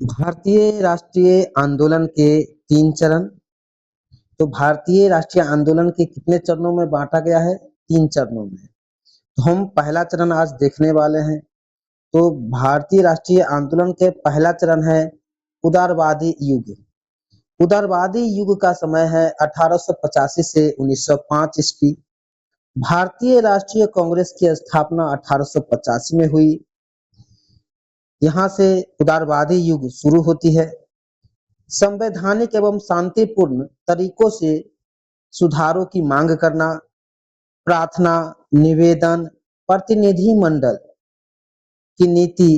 भारतीय राष्ट्रीय आंदोलन के 3 चरण। तो भारतीय राष्ट्रीय आंदोलन के कितने चरणों में बाँटा गया है? 3 चरणों में। तो हम पहला चरण आज देखने वाले हैं। तो भारतीय राष्ट्रीय आंदोलन के पहला चरण है उदारवादी युग। उदारवादी युग का समय है 1885 से 1905 ईस्वी। भारतीय राष्ट्रीय कांग्रेस की स्थापना 1885 में हुई। यहाँ से उदारवादी युग शुरू होती है। संवैधानिक एवं शांतिपूर्ण तरीकों से सुधारों की मांग करना, प्रार्थना, निवेदन, प्रतिनिधिमंडल की नीति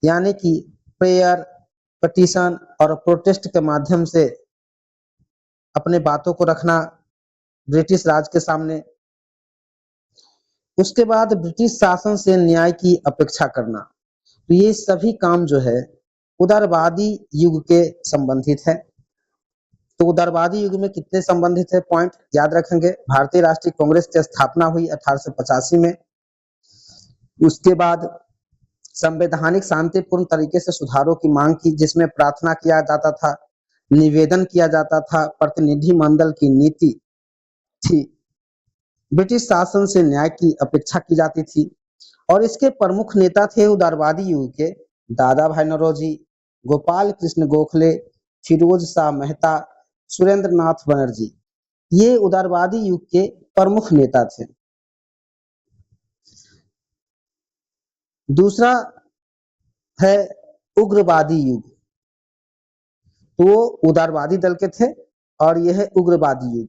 यानी कि प्रेयर, पिटीशन और प्रोटेस्ट के माध्यम से अपने बातों को रखना ब्रिटिश राज के सामने। उसके बाद ब्रिटिश शासन से न्याय की अपेक्षा करना। तो ये सभी काम जो है उदारवादी युग के संबंधित है। तो उदारवादी युग में कितने संबंधित है पॉइंट याद रखेंगे। भारतीय राष्ट्रीय कांग्रेस की स्थापना हुई 1885 में। उसके बाद संवैधानिक शांतिपूर्ण तरीके से सुधारों की मांग की, जिसमें प्रार्थना किया जाता था, निवेदन किया जाता था, प्रतिनिधिमंडल की नीति थी, ब्रिटिश शासन से न्याय की अपेक्षा की जाती थी। और इसके प्रमुख नेता थे उदारवादी युग के दादा भाई नौरोजी, गोपाल कृष्ण गोखले, फिरोज शाह मेहता, सुरेंद्र नाथ बनर्जी। ये उदारवादी युग के प्रमुख नेता थे। दूसरा है उग्रवादी युग। तो वो उदारवादी दल के थे और यह है उग्रवादी युग।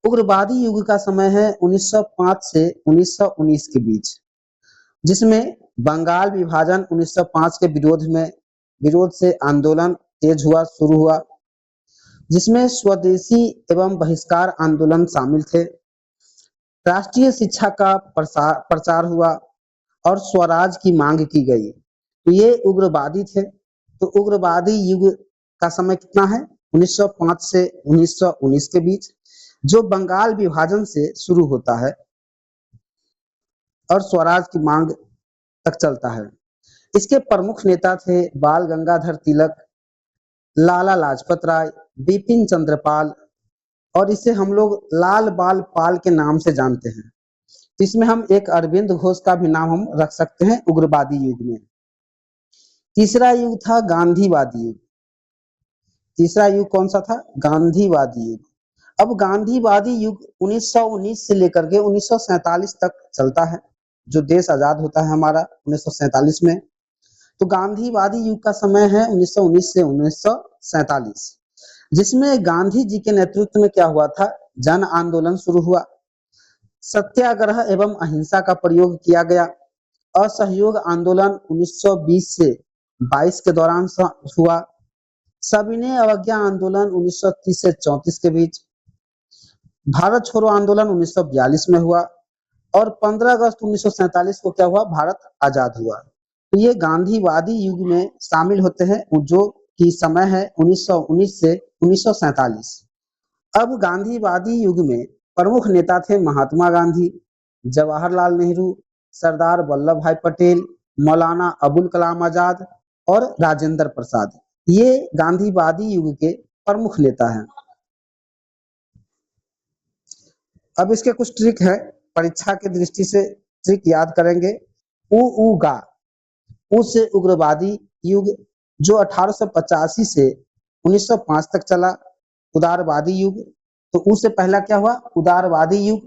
उग्रवादी युग का समय है 1905 से 1919 के बीच, जिसमें बंगाल विभाजन 1905 के विरोध से आंदोलन तेज हुआ शुरू हुआ, जिसमें स्वदेशी एवं बहिष्कार आंदोलन शामिल थे। राष्ट्रीय शिक्षा का प्रचार हुआ और स्वराज की मांग की गई। तो ये उग्रवादी थे। तो उग्रवादी युग का समय कितना है? 1905 से 1919 के बीच, जो बंगाल विभाजन से शुरू होता है और स्वराज की मांग तक चलता है। इसके प्रमुख नेता थे बाल गंगाधर तिलक, लाला लाजपत राय, बिपिन चंद्र पाल, और इसे हम लोग लाल बाल पाल के नाम से जानते हैं। इसमें हम एक अरविंद घोष का भी नाम हम रख सकते हैं उग्रवादी युग में। तीसरा युग था गांधीवादी युग। तीसरा युग कौन सा था? गांधीवादी युग। अब गांधीवादी युग 1919 से लेकर के 1947 तक चलता है, जो देश आजाद होता है हमारा 1947 में। तो गांधीवादी युग का समय है 1919 से 1947, जिसमें गांधी जी के नेतृत्व में क्या हुआ था? जन आंदोलन शुरू हुआ। सत्याग्रह एवं अहिंसा का प्रयोग किया गया। असहयोग आंदोलन 1920 से 22 के दौरान हुआ। सविनय अवज्ञा आंदोलन 1930 से 34 के बीच। भारत छोड़ो आंदोलन 1942 में हुआ और 15 अगस्त 1947 को क्या हुआ? भारत आजाद हुआ। तो ये गांधीवादी युग में शामिल होते हैं, जो कि समय है 1919 से 1947। अब गांधीवादी युग में प्रमुख नेता थे महात्मा गांधी, जवाहरलाल नेहरू, सरदार वल्लभ भाई पटेल, मौलाना अबुल कलाम आजाद और राजेंद्र प्रसाद। ये गांधीवादी युग के प्रमुख नेता हैं। अब इसके कुछ ट्रिक है, परीक्षा की दृष्टि से ट्रिक याद करेंगे। उ गा, उ से उग्रवादी युग, जो 1885 से 1905 तक चला। उदारवादी युग, तो उ से पहला क्या हुआ? उदारवादी युग,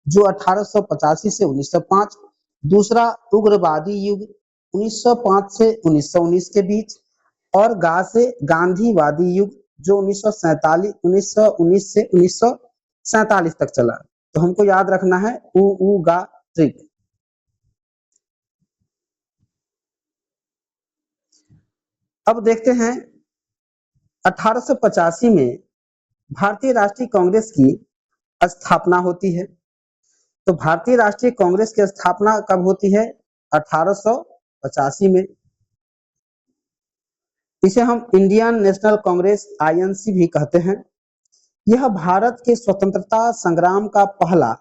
जो 1885 से 1905। दूसरा उग्रवादी युग 1905 से 1919 के बीच। और गा से गांधीवादी युग, जो 1919 से 1947 तक चला। तो हमको याद रखना है उ गा ट्रिक। अब देखते हैं 1885 में भारतीय राष्ट्रीय कांग्रेस की स्थापना होती है। तो भारतीय राष्ट्रीय कांग्रेस की स्थापना कब होती है? 1885 में। इसे हम इंडियन नेशनल कांग्रेस आईएनसी भी कहते हैं। यह भारत के स्वतंत्रता संग्राम का पहला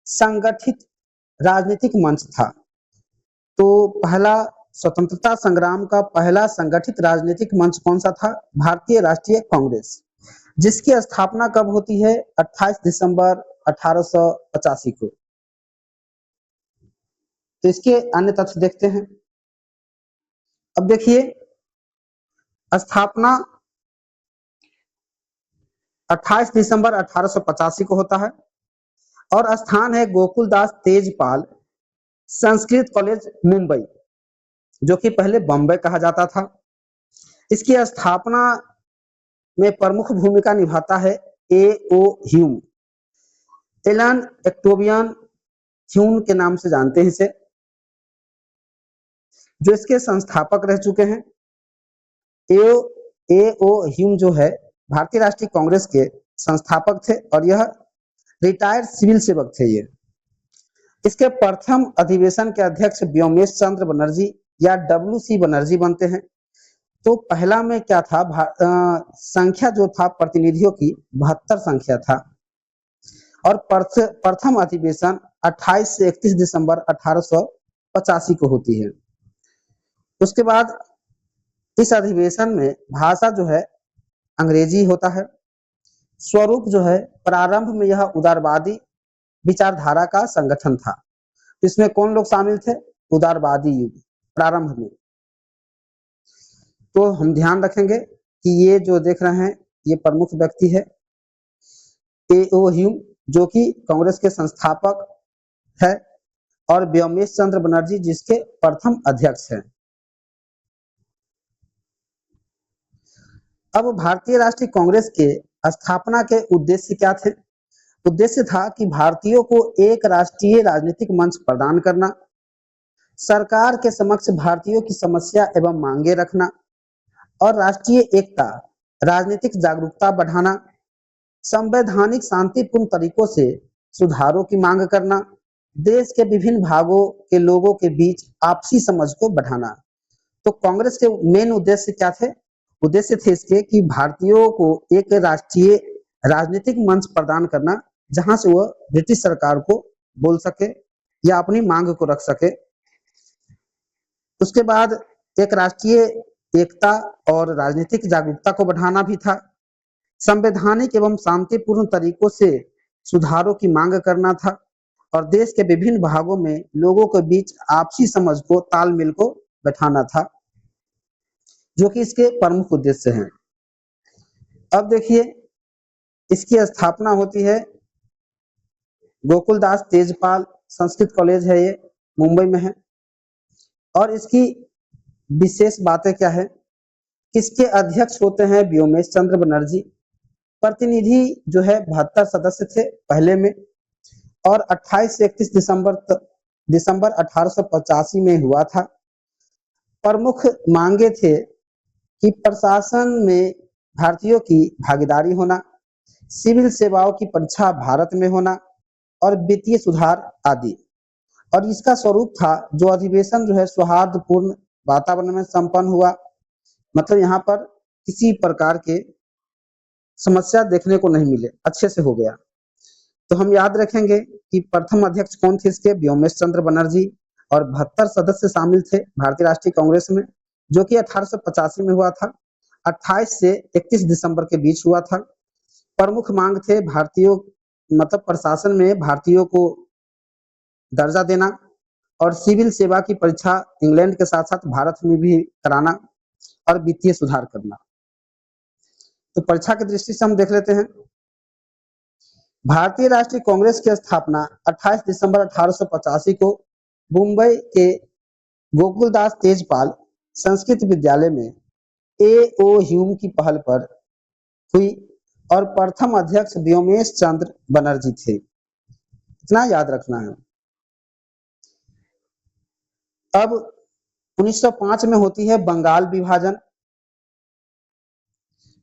संगठित राजनीतिक मंच था। तो पहला स्वतंत्रता संग्राम का पहला संगठित राजनीतिक मंच कौन सा था? भारतीय राष्ट्रीय कांग्रेस, जिसकी स्थापना कब होती है? 28 दिसंबर 1885 को। तो इसके अन्य तथ्य देखते हैं। अब देखिए, स्थापना 28 दिसंबर 1885 को होता है और स्थान है गोकुलदास तेजपाल संस्कृत कॉलेज मुंबई, जो कि पहले बम्बई कहा जाता था। इसकी स्थापना में प्रमुख भूमिका निभाता है ए ओ ह्यूम, एलन एक्टोबियन ह्यूम के नाम से जानते हैं इसे, जो इसके संस्थापक रह चुके हैं। ए ओ ह्यूम जो है भारतीय राष्ट्रीय कांग्रेस के संस्थापक थे और यह रिटायर्ड सिविल सेवक थे। ये इसके प्रथम अधिवेशन के अध्यक्ष व्योमेश चंद्र बनर्जी या WC बनर्जी बनते हैं। तो पहला में क्या था, संख्या जो था प्रतिनिधियों की 72 संख्या था और प्रथम अधिवेशन 28 से 31 दिसंबर 1885 को होती है। उसके बाद इस अधिवेशन में भाषा जो है अंग्रेजी होता है। स्वरूप जो है, प्रारंभ में यह उदारवादी विचारधारा का संगठन था। इसमें कौन लोग शामिल थे? उदारवादी युग प्रारंभ में। तो हम ध्यान रखेंगे कि ये जो देख रहे हैं ये प्रमुख व्यक्ति है ए ओ ह्यूम, जो कि कांग्रेस के संस्थापक है, और व्योमेश चंद्र बनर्जी जिसके प्रथम अध्यक्ष हैं। अब भारतीय राष्ट्रीय कांग्रेस के स्थापना के उद्देश्य क्या थे? उद्देश्य था कि भारतीयों को एक राष्ट्रीय राजनीतिक मंच प्रदान करना, सरकार के समक्ष भारतीयों की समस्या एवं मांगे रखना और राष्ट्रीय एकता, राजनीतिक जागरूकता बढ़ाना, संवैधानिक शांतिपूर्ण तरीकों से सुधारों की मांग करना, देश के विभिन्न भागों के लोगों के बीच आपसी समझ को बढ़ाना। तो कांग्रेस के मेन उद्देश्य क्या थे? उद्देश्य थे इसके कि भारतीयों को एक राष्ट्रीय राजनीतिक मंच प्रदान करना, जहां से वह ब्रिटिश सरकार को बोल सके या अपनी मांग को रख सके। उसके बाद एक राष्ट्रीय एकता और राजनीतिक जागरूकता को बढ़ाना भी था, संवैधानिक एवं शांतिपूर्ण तरीकों से सुधारों की मांग करना था और देश के विभिन्न भागों में लोगों के बीच आपसी समझ को, तालमेल को बैठाना था, जो कि इसके प्रमुख उद्देश्य हैं। अब देखिए, इसकी स्थापना होती है गोकुलदास तेजपाल संस्कृत कॉलेज है, ये मुंबई में है। और इसकी विशेष बातें क्या है? इसके अध्यक्ष होते हैं व्योमेश चंद्र बनर्जी। प्रतिनिधि जो है 72 सदस्य थे पहले में, और 28 से 31 दिसंबर 1885 में हुआ था। प्रमुख मांगे थे कि प्रशासन में भारतीयों की भागीदारी होना, सिविल सेवाओं की परीक्षा भारत में होना और वित्तीय सुधार आदि। और इसका स्वरूप था, जो अधिवेशन जो है सौहार्दपूर्ण वातावरण में संपन्न हुआ, मतलब यहाँ पर किसी प्रकार के समस्या देखने को नहीं मिले, अच्छे से हो गया। तो हम याद रखेंगे कि प्रथम अध्यक्ष कौन थे इसके? व्योमेश चंद्र बनर्जी, और 72 सदस्य शामिल थे भारतीय राष्ट्रीय कांग्रेस में, जो कि 1885 में हुआ था। 28 से 31 दिसंबर के बीच हुआ था। प्रमुख मांग थे भारतीयों, मतलब प्रशासन में भारतीयों को दर्जा देना और सिविल सेवा की परीक्षा इंग्लैंड के साथ साथ भारत में भी कराना और वित्तीय सुधार करना। तो परीक्षा की दृष्टि से हम देख लेते हैं। भारतीय राष्ट्रीय कांग्रेस की स्थापना 28 दिसंबर 1885 को मुंबई के गोकुलदास तेजपाल संस्कृत विद्यालय में ए ओ ह्यूम की पहल पर हुई और प्रथम अध्यक्ष व्योमेश चंद्र बनर्जी थे। इतना याद रखना है। अब 1905 में होती है बंगाल विभाजन।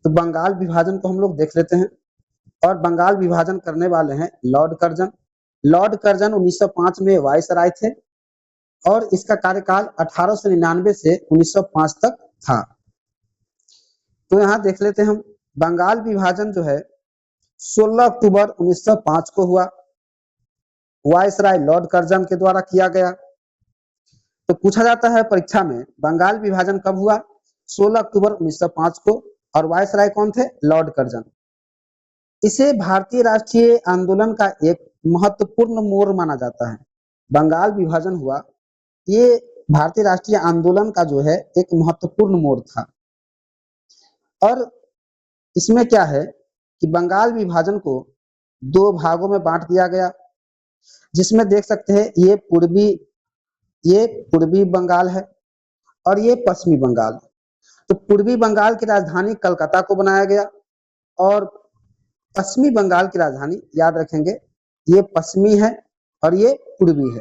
तो बंगाल विभाजन को हम लोग देख लेते हैं, और बंगाल विभाजन करने वाले हैं लॉर्ड कर्जन। लॉर्ड कर्जन 1905 में वायसराय थे और इसका कार्यकाल 1899 से 1905 तक था। तो यहाँ देख लेते हैं हम, बंगाल विभाजन जो है 16 अक्टूबर 1905 को हुआ, वायसराय लॉर्ड कर्जन के द्वारा किया गया। तो पूछा जाता है परीक्षा में, बंगाल विभाजन कब हुआ? 16 अक्टूबर 1905 को। और वायसराय कौन थे? Lord Curzon. इसे भारतीय राष्ट्रीय आंदोलन का एक महत्वपूर्ण मोड़ माना जाता है। बंगाल विभाजन हुआ, ये भारतीय राष्ट्रीय आंदोलन का जो है एक महत्वपूर्ण मोड़ था। और इसमें क्या है कि बंगाल विभाजन को दो भागों में बांट दिया गया, जिसमें देख सकते हैं ये पूर्वी बंगाल है और ये पश्चिमी बंगाल। तो पूर्वी बंगाल की राजधानी कलकत्ता को बनाया गया और पश्चिमी बंगाल की राजधानी, याद रखेंगे, ये पश्चिमी है और ये पूर्वी है।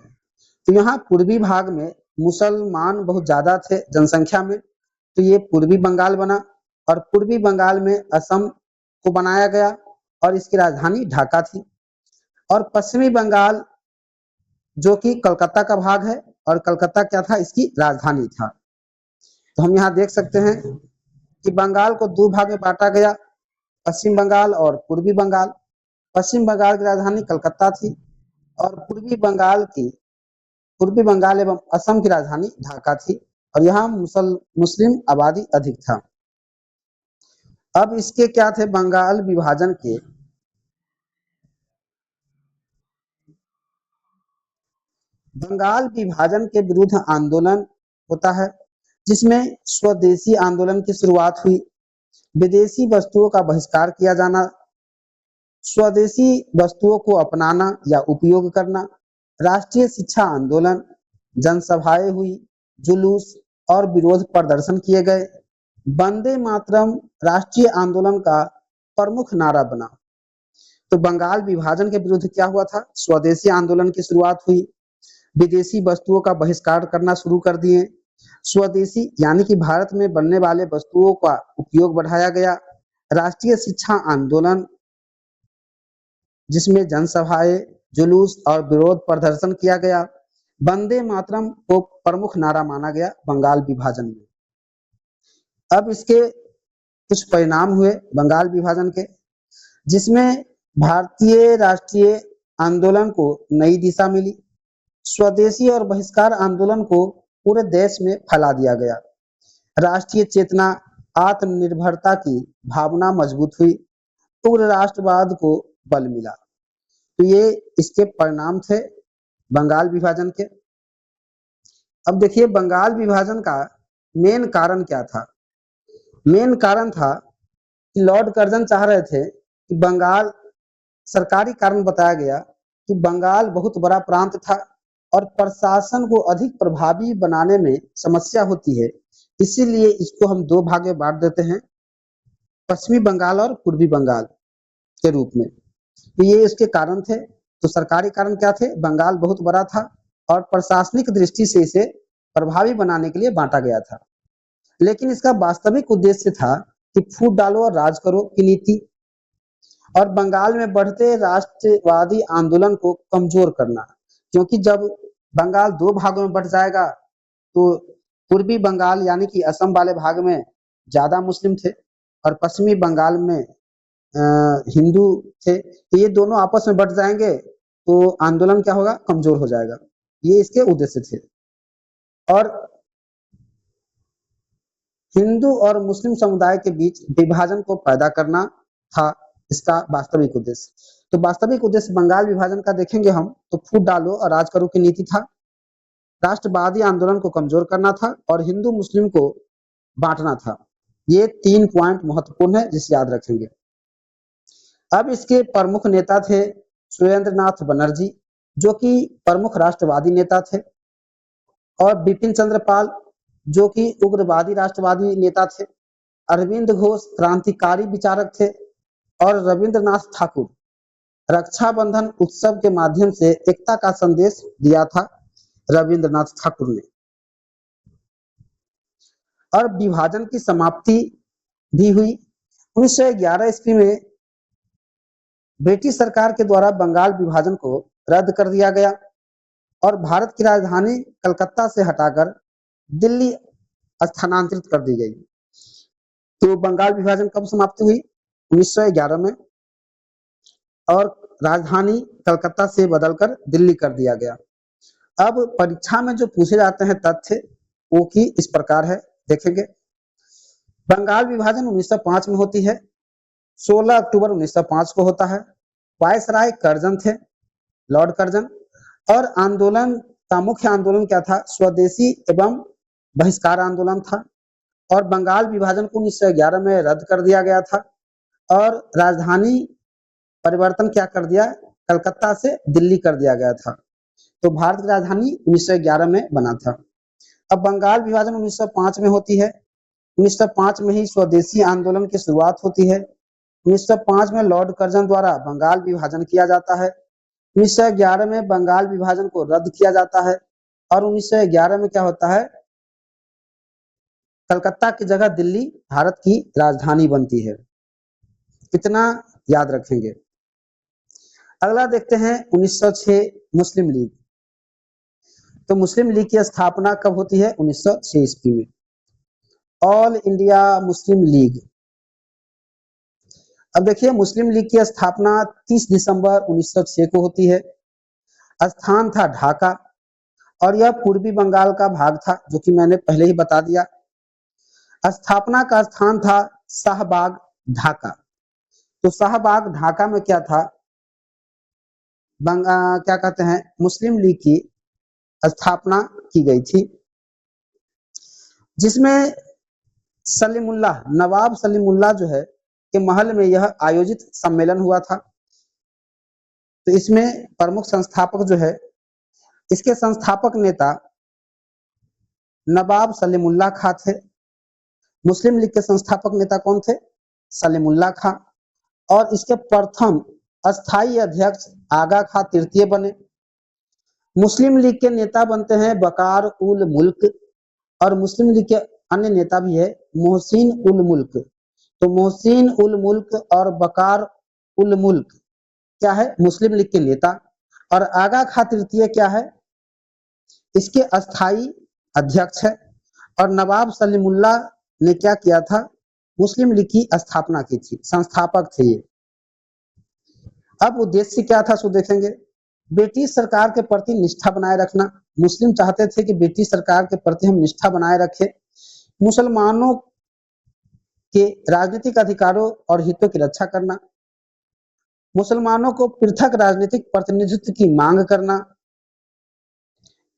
तो यहाँ पूर्वी भाग में मुसलमान बहुत ज्यादा थे जनसंख्या में, तो ये पूर्वी बंगाल बना। और पूर्वी बंगाल में असम को बनाया गया और इसकी राजधानी ढाका थी। और पश्चिमी बंगाल जो कि कलकत्ता का भाग है, और कलकत्ता क्या था? इसकी राजधानी था। तो हम यहाँ देख सकते हैं कि बंगाल को दो भाग में बांटा गया, पश्चिम बंगाल और पूर्वी बंगाल। पश्चिम बंगाल की राजधानी कलकत्ता थी और पूर्वी बंगाल एवं असम की राजधानी ढाका थी, और यहाँ मुस्लिम आबादी अधिक था। अब इसके क्या थे? बंगाल विभाजन के विरुद्ध आंदोलन होता है, जिसमें स्वदेशी आंदोलन की शुरुआत हुई। विदेशी वस्तुओं का बहिष्कार किया जाना, स्वदेशी वस्तुओं को अपनाना या उपयोग करना, राष्ट्रीय शिक्षा आंदोलन, जनसभाएं हुई, जुलूस और विरोध प्रदर्शन किए गए। वंदे मातरम राष्ट्रीय आंदोलन का प्रमुख नारा बना। तो बंगाल विभाजन के विरुद्ध क्या हुआ था? स्वदेशी आंदोलन की शुरुआत हुई, विदेशी वस्तुओं का बहिष्कार करना शुरू कर दिए, स्वदेशी यानी कि भारत में बनने वाले वस्तुओं का उपयोग बढ़ाया गया, राष्ट्रीय शिक्षा आंदोलन जिसमें जनसभाएं, जुलूस और विरोध प्रदर्शन किया गया, वंदे मातरम को प्रमुख नारा माना गया बंगाल विभाजन में। अब इसके कुछ परिणाम हुए बंगाल विभाजन के, जिसमें भारतीय राष्ट्रीय आंदोलन को नई दिशा मिली। स्वदेशी और बहिष्कार आंदोलन को पूरे देश में फैला दिया गया। राष्ट्रीय चेतना, आत्मनिर्भरता की भावना मजबूत हुई, उग्र राष्ट्रवाद को बल मिला। तो ये इसके परिणाम थे बंगाल विभाजन के। अब देखिए बंगाल विभाजन का मेन कारण क्या था? मेन कारण था कि लॉर्ड कर्जन चाह रहे थे कि बंगाल, सरकारी कारण बताया गया कि बंगाल बहुत बड़ा प्रांत था और प्रशासन को अधिक प्रभावी बनाने में समस्या होती है, इसीलिए इसको हम दो भाग में बांट देते हैं, पश्चिमी बंगाल और पूर्वी बंगाल के रूप में। तो ये इसके कारण थे। तो सरकारी कारण क्या थे? बंगाल बहुत बड़ा था और प्रशासनिक दृष्टि से इसे प्रभावी बनाने के लिए बांटा गया था। लेकिन इसका वास्तविक उद्देश्य था कि फूट डालो और राज करो की नीति, और बंगाल में बढ़ते राष्ट्रवादी आंदोलन को कमजोर करना। क्योंकि जब बंगाल दो भागों में बढ़ जाएगा तो पूर्वी बंगाल यानी कि असम वाले भाग में ज्यादा मुस्लिम थे और पश्चिमी बंगाल में हिंदू थे, तो ये दोनों आपस में बढ़ जाएंगे तो आंदोलन क्या होगा? कमजोर हो जाएगा। ये इसके उद्देश्य थे। और हिंदू और मुस्लिम समुदाय के बीच विभाजन को पैदा करना था इसका वास्तविक उद्देश्य। तो वास्तविक उद्देश्य बंगाल विभाजन का देखेंगे हम तो फूट डालो और राज करो की नीति था, राष्ट्रवादी आंदोलन को कमजोर करना था और हिंदू मुस्लिम को बांटना था। ये 3 पॉइंट महत्वपूर्ण है जिसे याद रखेंगे। अब इसके प्रमुख नेता थे सुरेंद्रनाथ बनर्जी, जो कि प्रमुख राष्ट्रवादी नेता थे, और बिपिन चंद्र पाल, जो कि उग्रवादी राष्ट्रवादी नेता थे, अरविंद घोष क्रांतिकारी विचारक थे, और रविंद्रनाथ ठाकुर रक्षाबंधन उत्सव के माध्यम से एकता का संदेश दिया था रविंद्रनाथ ठाकुर ने। और विभाजन की समाप्ति भी हुई 1911 ईस्वी में। ब्रिटिश सरकार के द्वारा बंगाल विभाजन को रद्द कर दिया गया और भारत की राजधानी कलकत्ता से हटाकर दिल्ली स्थानांतरित कर दी गई। तो बंगाल विभाजन कब समाप्ति हुई? 1911 में, और राजधानी कलकत्ता से बदलकर दिल्ली कर दिया गया। अब परीक्षा में जो पूछे जाते हैं तथ्य वो की इस प्रकार है, देखेंगे। बंगाल विभाजन 1905 में होती है, 16 अक्टूबर 1905 को होता है। वायसराय कर्जन थे, लॉर्ड कर्जन। और आंदोलन का मुख्य आंदोलन क्या था? स्वदेशी एवं बहिष्कार आंदोलन था। और बंगाल विभाजन को 1911 में रद्द कर दिया गया था और राजधानी परिवर्तन क्या कर दिया? कलकत्ता से दिल्ली कर दिया गया था। तो भारत की राजधानी 1911 में बना था। अब बंगाल विभाजन 1905 में होती है। 1905 में ही स्वदेशी आंदोलन की शुरुआत होती है। 1905 में लॉर्ड कर्जन द्वारा बंगाल विभाजन किया जाता है। 1911 में बंगाल विभाजन को रद्द किया जाता है और 1911 में क्या होता है? कलकत्ता की जगह दिल्ली भारत की राजधानी बनती है। कितना याद रखेंगे। अगला देखते हैं 1906 मुस्लिम लीग। तो मुस्लिम लीग की स्थापना कब होती है? 1906 ईस्वी में। All India Muslim league. अब देखिए मुस्लिम लीग की स्थापना 30 दिसंबर 1906 को होती है। स्थान था ढाका और यह पूर्वी बंगाल का भाग था, जो कि मैंने पहले ही बता दिया। स्थापना का स्थान था शाहबाग ढाका। तो शाहबाग ढाका में क्या था? क्या कहते हैं, मुस्लिम लीग की स्थापना की गई थी, जिसमें सलीमुल्लाह, नवाब सलीमुल्लाह जो है के महल में यह आयोजित सम्मेलन हुआ था। तो इसमें प्रमुख संस्थापक जो है, इसके संस्थापक नेता नवाब सलीमुल्लाह खां थे। मुस्लिम लीग के संस्थापक नेता कौन थे? सलीमुल्लाह खां। और इसके प्रथम अस्थायी अध्यक्ष आगा खां तृतीय बने। मुस्लिम लीग के नेता बनते हैं बकार उल मुल्क और मुस्लिम लीग के अन्य नेता भी है मोहसिन उल मुल्क। तो मोहसिन उल मुल्क और बकार उल मुल्क क्या है? मुस्लिम लीग के नेता। और आगा खां तृतीय क्या है? इसके अस्थायी अध्यक्ष है। और नवाब सलीमुल्लाह ने क्या किया था? मुस्लिम लीग की स्थापना की थी, संस्थापक थे ये। अब उद्देश्य क्या था सो देखेंगे। ब्रिटिश सरकार के प्रति निष्ठा बनाए रखना। मुस्लिम चाहते थे कि ब्रिटिश सरकार के प्रति हम निष्ठा बनाए रखें। मुसलमानों के राजनीतिक अधिकारों और हितों की रक्षा करना। मुसलमानों को पृथक राजनीतिक प्रतिनिधित्व की मांग करना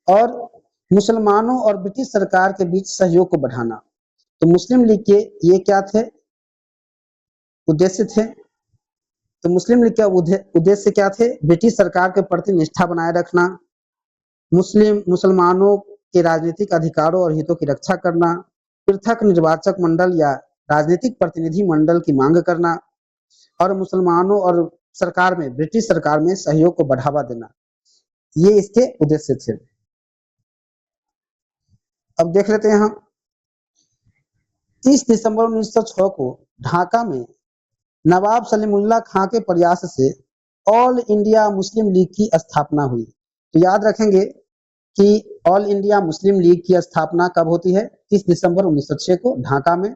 और मुसलमानों और ब्रिटिश सरकार के बीच सहयोग को बढ़ाना। तो मुस्लिम लीग के ये क्या थे? उद्देश्य थे। तो मुस्लिम लीग के उद्देश्य क्या थे? ब्रिटिश सरकार के प्रति निष्ठा बनाए रखना, मुसलमानों के राजनीतिक अधिकारों और हितों की रक्षा करना, पृथक निर्वाचक मंडल या राजनीतिक प्रतिनिधि मंडल की मांग करना और मुसलमानों और सरकार में, ब्रिटिश सरकार में सहयोग को बढ़ावा देना। ये इसके उद्देश्य थे। अब देख लेते हैं हम 30 दिसंबर 1906 को ढाका में नवाब सलीमुल्लाह खां के प्रयास से ऑल इंडिया मुस्लिम लीग की स्थापना हुई। तो याद रखेंगे कि ऑल इंडिया मुस्लिम लीग की स्थापना कब होती है? 30 दिसंबर 1906 को ढाका में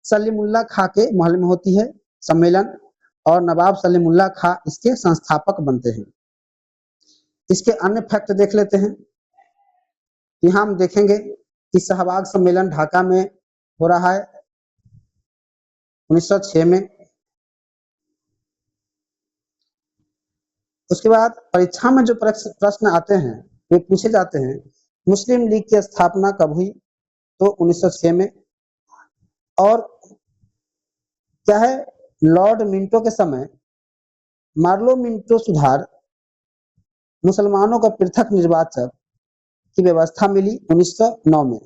सलीमुल्लाह खां के महल में होती है सम्मेलन और नवाब सलीमुल्लाह खां इसके संस्थापक बनते हैं। इसके अन्य फैक्ट देख लेते हैं। यहाँ हम देखेंगे कि शाहबाग सम्मेलन ढाका में हो रहा है 1906 में। उसके बाद परीक्षा में जो प्रश्न आते हैं वे पूछे जाते हैं मुस्लिम लीग की स्थापना कब हुई? तो 1906 में। और क्या है? लॉर्ड मिंटो के समय मार्लो मिंटो सुधार मुसलमानों को पृथक निर्वाचक की व्यवस्था मिली 1909 में।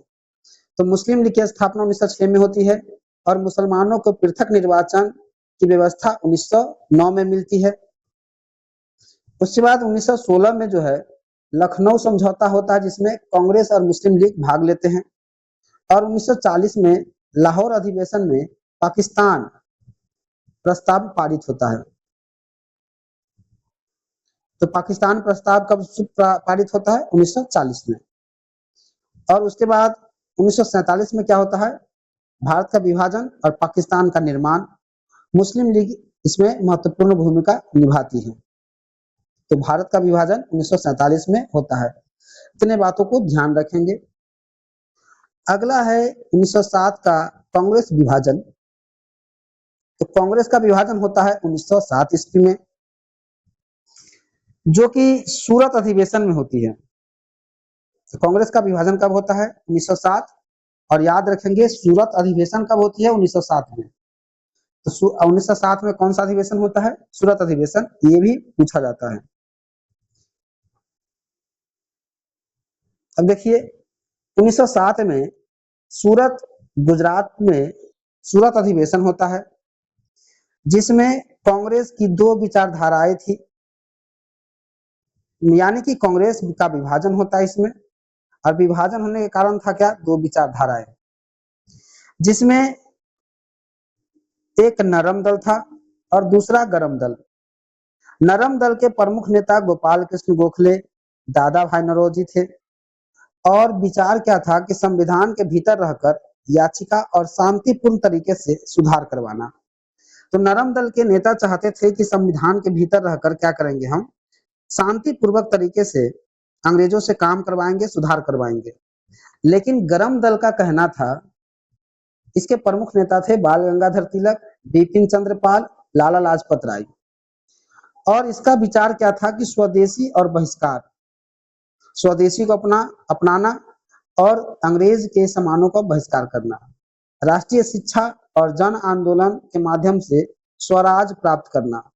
तो मुस्लिम लीग की स्थापना 1906 में होती है और मुसलमानों को पृथक निर्वाचन की व्यवस्था 1909 में मिलती है। उसके बाद 1916 में जो है लखनऊ समझौता होता है, जिसमें कांग्रेस और मुस्लिम लीग भाग लेते हैं। और 1940 में लाहौर अधिवेशन में पाकिस्तान प्रस्ताव पारित होता है। तो पाकिस्तान प्रस्ताव कब पारित होता है? 1940 में। और उसके बाद 1947 में क्या होता है? भारत का विभाजन और पाकिस्तान का निर्माण। मुस्लिम लीग इसमें महत्वपूर्ण भूमिका निभाती है। तो भारत का विभाजन 1947 में होता है। इतने बातों को ध्यान रखेंगे। अगला है 1907 का कांग्रेस विभाजन। तो कांग्रेस का विभाजन होता है 1907 ईस्वी में, जो कि सूरत अधिवेशन में होती है। तो कांग्रेस का विभाजन कब होता है? 1907। और याद रखेंगे सूरत अधिवेशन कब होती है? 1907 में। तो 1907 में कौन सा अधिवेशन होता है? सूरत अधिवेशन। ये भी पूछा जाता है। अब देखिए 1907 में सूरत, गुजरात में सूरत अधिवेशन होता है, जिसमें कांग्रेस की दो विचारधाराएं थी, यानी कि कांग्रेस का विभाजन होता है इसमें। और विभाजन होने के कारण था क्या? दो विचारधाराएं, जिसमें एक नरम दल था और दूसरा गरम दल। नरम दल के प्रमुख नेता गोपाल कृष्ण गोखले, दादा भाई नौरोजी थे। और विचार क्या था कि संविधान के भीतर रहकर याचिका और शांतिपूर्ण तरीके से सुधार करवाना। तो नरम दल के नेता चाहते थे कि संविधान के भीतर रहकर क्या करेंगे, हम शांतिपूर्वक तरीके से अंग्रेजों से काम करवाएंगे, सुधार करवाएंगे। लेकिन गरम दल का कहना था, इसके प्रमुख नेता थे बाल गंगाधर तिलक, बिपिन चंद्र पाल, लाला लाजपत राय। और इसका विचार क्या था कि स्वदेशी और बहिष्कार, स्वदेशी को अपनाना और अंग्रेज के सामानों का बहिष्कार करना, राष्ट्रीय शिक्षा और जन आंदोलन के माध्यम से स्वराज प्राप्त करना।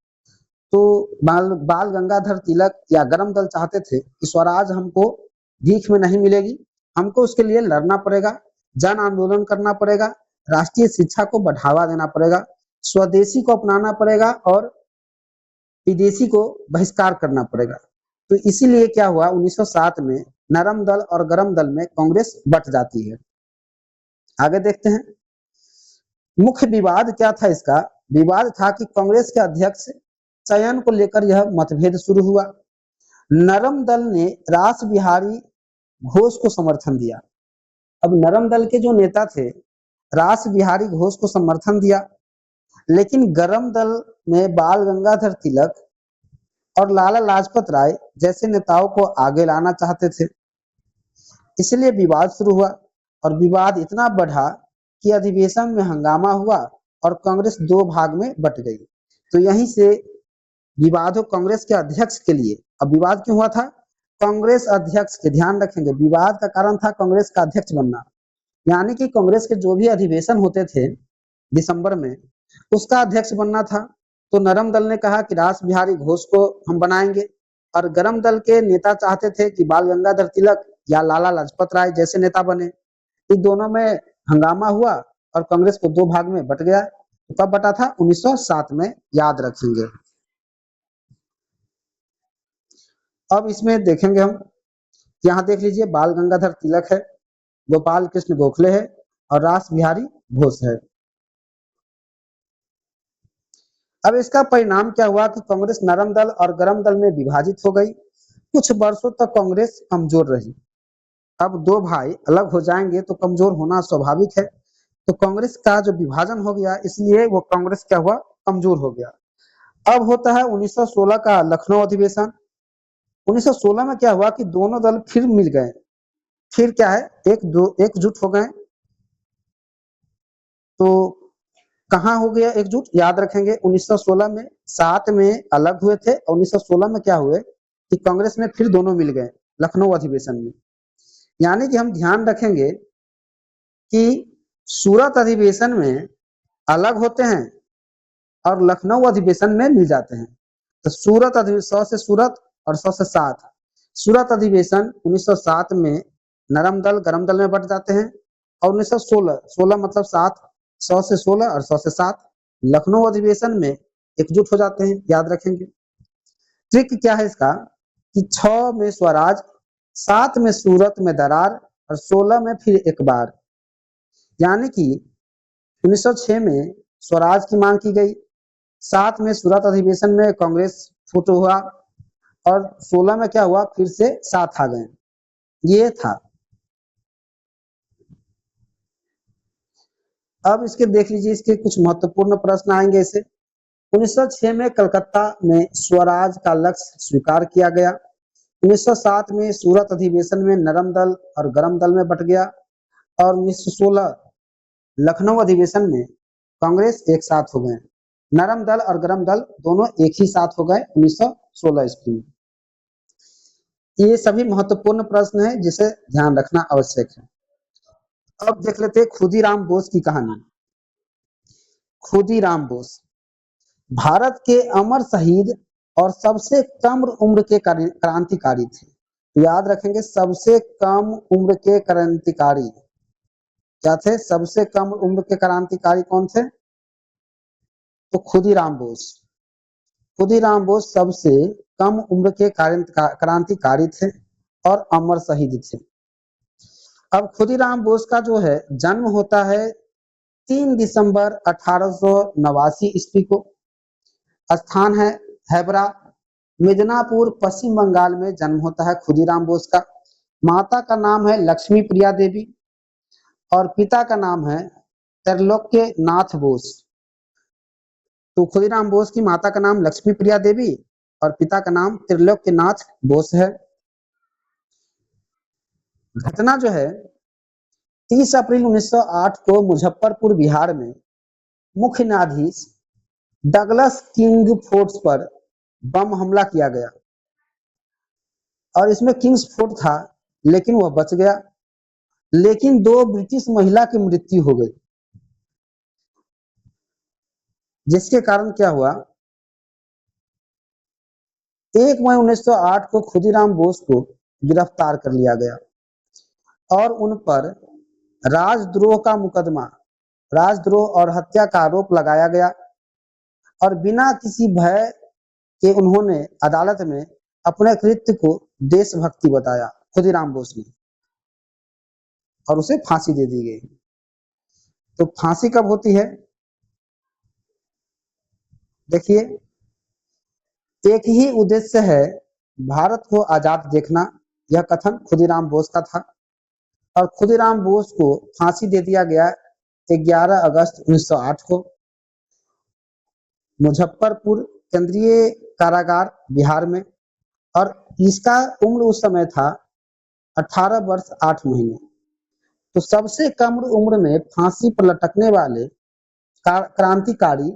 तो बाल गंगाधर तिलक या गरम दल चाहते थे कि स्वराज हमको भीख में नहीं मिलेगी, हमको उसके लिए लड़ना पड़ेगा, जन आंदोलन करना पड़ेगा, राष्ट्रीय शिक्षा को बढ़ावा देना पड़ेगा, स्वदेशी को अपनाना पड़ेगा और विदेशी को बहिष्कार करना पड़ेगा। तो इसीलिए क्या हुआ, 1907 में नरम दल और गरम दल में कांग्रेस बट जाती है। आगे देखते हैं मुख्य विवाद क्या था इसका। विवाद था कि कांग्रेस के अध्यक्ष चयन को लेकर यह मतभेद शुरू हुआ। नरम दल ने रास बिहारी घोष को समर्थन दिया। अब नरम दल के जो नेता थे रास बिहारी घोष को समर्थन दिया, लेकिन गरम दल में बाल गंगाधर तिलक और लाला लाजपत राय जैसे नेताओं को आगे लाना चाहते थे। इसलिए विवाद शुरू हुआ और विवाद इतना बढ़ा कि अधिवेशन में हंगामा हुआ और कांग्रेस दो भाग में बट गई। तो यहीं से विवाद हो कांग्रेस के अध्यक्ष के लिए। अब विवाद क्यों हुआ था? कांग्रेस अध्यक्ष के, ध्यान रखेंगे विवाद का कारण था कांग्रेस का अध्यक्ष बनना। यानी कि कांग्रेस के जो भी अधिवेशन होते थे दिसंबर में, उसका अध्यक्ष बनना था। तो नरम दल ने कहा कि रास बिहारी घोष को हम बनाएंगे, और गरम दल के नेता चाहते थे कि बाल गंगाधर तिलक या लाला लाजपत राय जैसे नेता बने। इन दोनों में हंगामा हुआ और कांग्रेस को दो भाग में बट गया। तो कब बटा था? 1907 में, याद रखेंगे। अब इसमें देखेंगे हम, यहाँ देख लीजिए बाल गंगाधर तिलक है, गोपाल कृष्ण गोखले है और रास बिहारी घोष है। अब इसका परिणाम क्या हुआ कि कांग्रेस नरम दल और गरम दल में विभाजित हो गई। कुछ वर्षों तक कांग्रेस कमजोर रही। अब दो भाई अलग हो जाएंगे तो कमजोर होना स्वाभाविक है। तो कांग्रेस का जो विभाजन हो गया, इसलिए वो कांग्रेस क्या हुआ, कमजोर हो गया। अब होता है 1916 का लखनऊ अधिवेशन। 1916 में क्या हुआ कि दोनों दल फिर मिल गए, फिर क्या है, एकजुट हो गए। तो कहाँ हो गया एकजुट? याद रखेंगे 1916 में, 7 में अलग हुए थे और 1916 में क्या हुए कि कांग्रेस में फिर दोनों मिल गए लखनऊ अधिवेशन में। यानी कि हम ध्यान रखेंगे कि सूरत अधिवेशन में अलग होते हैं और लखनऊ अधिवेशन में मिल जाते हैं। तो सूरत अधिवेशन 100 से सूरत और 100 से 7। सूरत अधिवेशन 1907 में नरम दल गरम दल में बट जाते हैं, और 1916, 16 मतलब 7, 100 से 16 और 100 से 7 लखनऊ अधिवेशन में एकजुट हो जाते हैं। याद रखेंगे। ट्रिक क्या है इसका कि 6 में स्वराज, 7 में सूरत में दरार और 16 में फिर एक बार। यानी कि 1906 में स्वराज की मांग की गई, 7 में सूरत अधिवेशन में कांग्रेस फुट हुआ और 16 में क्या हुआ, फिर से 7 आ गए। ये था। अब इसके देख लीजिए, इसके कुछ महत्वपूर्ण प्रश्न आएंगे इसे। 1906 में कलकत्ता में स्वराज का लक्ष्य स्वीकार किया गया। 1907 में सूरत अधिवेशन में नरम दल और गरम दल में बट गया और 1916 लखनऊ अधिवेशन में कांग्रेस एक साथ हो गए। नरम दल और गरम दल दोनों एक ही साथ हो गए 1916 ईस्वी में। ये सभी महत्वपूर्ण प्रश्न हैं जिसे ध्यान रखना आवश्यक है। अब देख लेते हैं खुदीराम बोस की कहानी। खुदीराम बोस भारत के अमर शहीद और सबसे कम उम्र के क्रांतिकारी थे। तो याद रखेंगे, सबसे कम उम्र के क्रांतिकारी क्या थे? सबसे कम उम्र के क्रांतिकारी कौन थे? तो खुदीराम बोस। खुदीराम बोस सबसे कम उम्र के क्रांतिकारी थे और अमर शहीद थे। अब खुदीराम बोस का जो है जन्म होता है 3 दिसंबर 1889 ईस्वी को। स्थान है हैबरा, मिदनापुर, पश्चिम बंगाल में जन्म होता है खुदीराम बोस का। माता का नाम है लक्ष्मी प्रिया देवी और पिता का नाम है त्रिलोक्य नाथ बोस। तो खुदीराम बोस की माता का नाम लक्ष्मी प्रिया देवी और पिता का नाम त्रिलोक्य नाथ बोस है। घटना जो है 30 अप्रैल 1908 को मुजफ्फरपुर बिहार में मुख्य न्यायाधीश डगलस किंग फोर्ट्स पर बम हमला किया गया और इसमें किंग्स फोर्ट था लेकिन वह बच गया, लेकिन 2 ब्रिटिश महिला की मृत्यु हो गई, जिसके कारण क्या हुआ, 1 मई 1908 को खुदीराम बोस को गिरफ्तार कर लिया गया और उन पर राजद्रोह का मुकदमा, राजद्रोह और हत्या का आरोप लगाया गया और बिना किसी भय के उन्होंने अदालत में अपने कृत्य को देशभक्ति बताया खुदीराम बोस ने और उसे फांसी दे दी गई। तो फांसी कब होती है? देखिए, एक ही उद्देश्य है, भारत को आजाद देखना। यह कथन खुदीराम बोस का था और खुदीराम बोस को फांसी दे दिया गया 11 अगस्त 1908 को मुजफ्फरपुर केंद्रीय कारागार बिहार में। और इसका उम्र उस समय था 18 वर्ष 8 महीने। तो सबसे कम उम्र में फांसी पर लटकने वाले क्रांतिकारी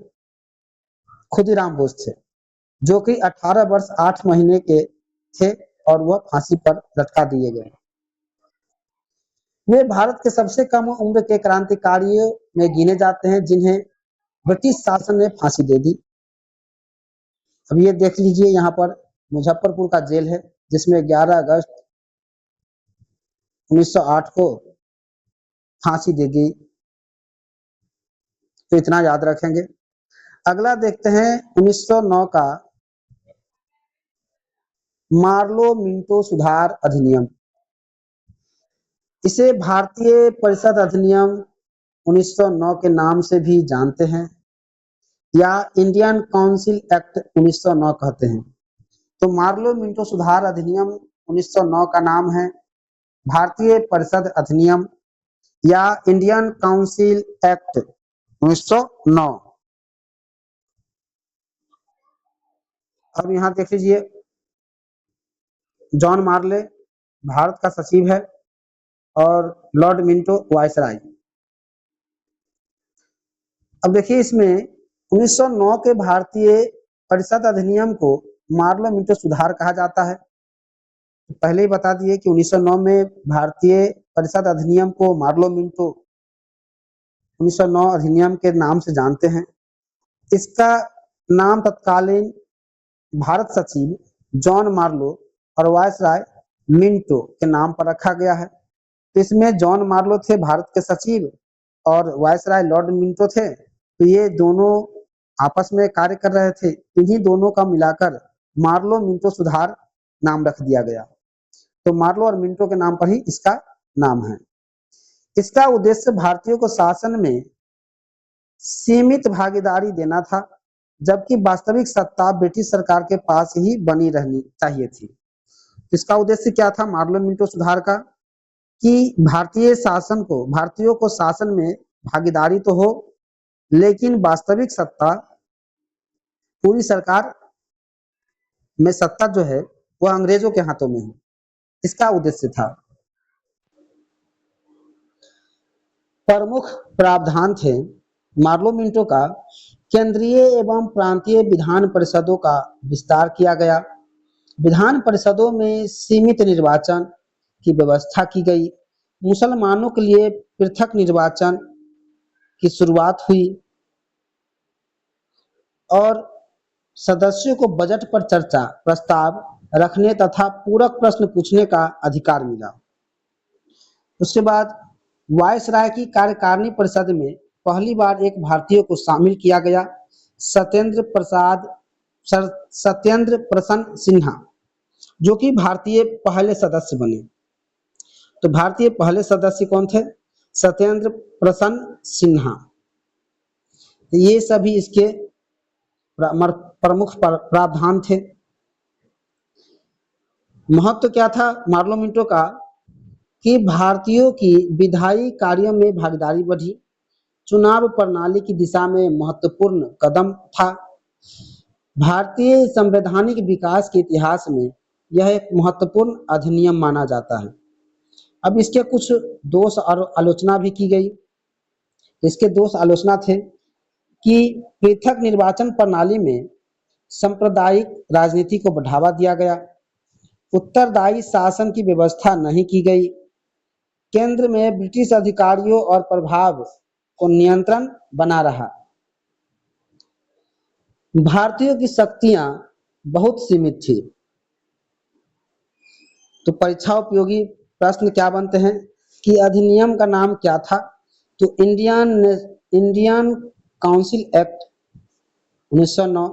खुदीराम बोस थे, जो कि 18 वर्ष 8 महीने के थे और वह फांसी पर लटका दिए गए। वे भारत के सबसे कम उम्र के क्रांतिकारियों में गिने जाते हैं जिन्हें ब्रिटिश शासन ने फांसी दे दी। अब ये देख लीजिए, यहाँ पर मुजफ्फरपुर का जेल है जिसमें 11 अगस्त 1908 को फांसी दी गई। तो इतना याद रखेंगे। अगला देखते हैं 1909 का मार्लो मिंटो सुधार अधिनियम। इसे भारतीय परिषद अधिनियम 1909 के नाम से भी जानते हैं या इंडियन काउंसिल एक्ट 1909 कहते हैं। तो मार्लो मिंटो सुधार अधिनियम 1909 का नाम है भारतीय परिषद अधिनियम या इंडियन काउंसिल एक्ट 1909। अब यहाँ देख लीजिए, जॉन मार्ले भारत का सचिव है और लॉर्ड मिंटो वायसराय। अब देखिए, इसमें 1909 के भारतीय परिषद अधिनियम को मार्लो मिंटो सुधार कहा जाता है। पहले ही बता दिए कि 1909 में भारतीय परिषद अधिनियम को मार्लो मिंटो 1909 अधिनियम के नाम से जानते हैं। इसका नाम तत्कालीन भारत सचिव जॉन मार्लो और वायसराय मिंटो के नाम पर रखा गया है। इसमें जॉन मार्लो थे भारत के सचिव और वायसराय लॉर्ड मिंटो थे। तो ये दोनों आपस में कार्य कर रहे थे, इन्हीं दोनों का मिलाकर मार्लो मिंटो सुधार नाम रख दिया गया। तो मार्लो और मिंटो के नाम पर ही इसका नाम है। इसका उद्देश्य भारतीयों को शासन में सीमित भागीदारी देना था, जबकि वास्तविक सत्ता ब्रिटिश सरकार के पास ही बनी रहनी चाहिए थी। इसका उद्देश्य क्या था मार्लो मिंटो सुधार का? कि भारतीय शासन को, भारतीयों को शासन में भागीदारी तो हो, लेकिन वास्तविक सत्ता पूरी सरकार में सत्ता जो है वह अंग्रेजों के हाथों में हो, इसका उद्देश्य था। प्रमुख प्रावधान थे मार्लो मिंटो का, केंद्रीय एवं प्रांतीय विधान परिषदों का विस्तार किया गया। विधान परिषदों में सीमित निर्वाचन की व्यवस्था की गई। मुसलमानों के लिए पृथक निर्वाचन की शुरुआत हुई और सदस्यों को बजट पर चर्चा, प्रस्ताव रखने तथा पूरक प्रश्न पूछने का अधिकार मिला। उसके बाद वायसराय की कार्यकारिणी परिषद में पहली बार एक भारतीय को शामिल किया गया, सत्येंद्र प्रसन्न सिन्हा, जो कि भारतीय पहले सदस्य बने। तो भारतीय पहले सदस्य कौन थे? सत्येंद्र प्रसन्न सिन्हा। ये सभी इसके प्रमुख प्रावधान थे। महत्व क्या था मार्लो मिंटो का कि भारतीयों की विधायी कार्यों में भागीदारी बढ़ी, चुनाव प्रणाली की दिशा में महत्वपूर्ण कदम था। भारतीय संवैधानिक विकास के इतिहास में यह एक महत्वपूर्ण अधिनियम माना जाता है। अब इसके कुछ दोष और आलोचना भी की गई। इसके दोष आलोचना थे कि पृथक निर्वाचन प्रणाली में सांप्रदायिक राजनीति को बढ़ावा दिया गया, उत्तरदायी शासन की व्यवस्था नहीं की गई, केंद्र में ब्रिटिश अधिकारियों और प्रभाव को नियंत्रण बना रहा, भारतीयों की शक्तियां बहुत सीमित थी। तो परीक्षा उपयोगी प्रश्न क्या बनते हैं कि अधिनियम का नाम क्या था? तो इंडियन काउंसिल एक्ट 1909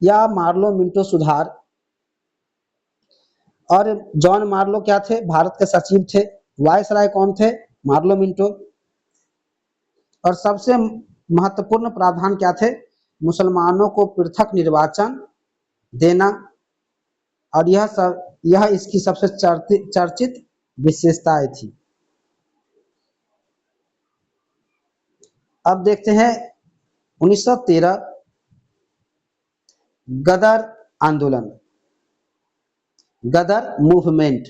या मार्लो मिंटो सुधार। और जॉन मार्लो क्या थे? भारत के सचिव थे। वायसराय कौन थे? Morley Minto. और सबसे महत्वपूर्ण प्रावधान क्या थे? मुसलमानों को पृथक निर्वाचन देना। और यह इसकी सबसे चर्चित विशेषताएं थी। अब देखते हैं 1913 गदर आंदोलन, गदर मूवमेंट।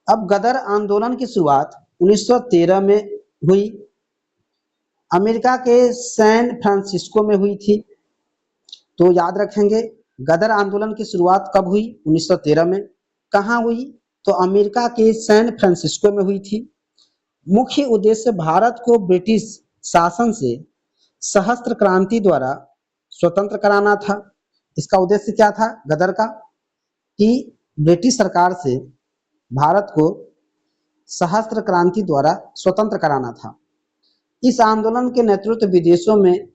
अब गदर आंदोलन की शुरुआत 1913 में हुई, अमेरिका के सैन फ्रांसिस्को में हुई थी। तो याद रखेंगे गदर आंदोलन की शुरुआत कब हुई? 1913 में। कहाँ हुई? तो अमेरिका के सैन फ्रांसिस्को में हुई थी। मुख्य उद्देश्य भारत को ब्रिटिश शासन से सशस्त्र क्रांति द्वारा स्वतंत्र कराना था। इसका उद्देश्य क्या था गदर का? कि ब्रिटिश सरकार से भारत को सशस्त्र क्रांति द्वारा स्वतंत्र कराना था। इस आंदोलन के नेतृत्व विदेशों में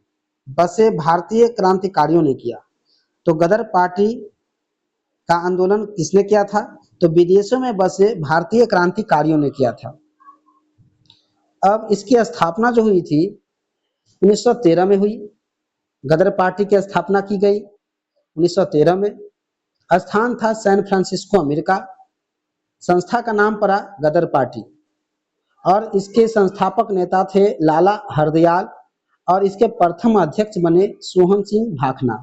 बसे भारतीय क्रांतिकारियों ने किया। तो गदर पार्टी का आंदोलन किसने किया था? तो विदेशों में बसे भारतीय क्रांतिकारियों ने किया था। अब इसकी स्थापना जो हुई थी 1913 में हुई। गदर पार्टी की स्थापना की गई 1913 में। स्थान था सैन फ्रांसिस्को, अमेरिका। संस्था का नाम पड़ा गदर पार्टी और इसके संस्थापक नेता थे लाला हरदयाल और इसके प्रथम अध्यक्ष बने सोहन सिंह भाखना।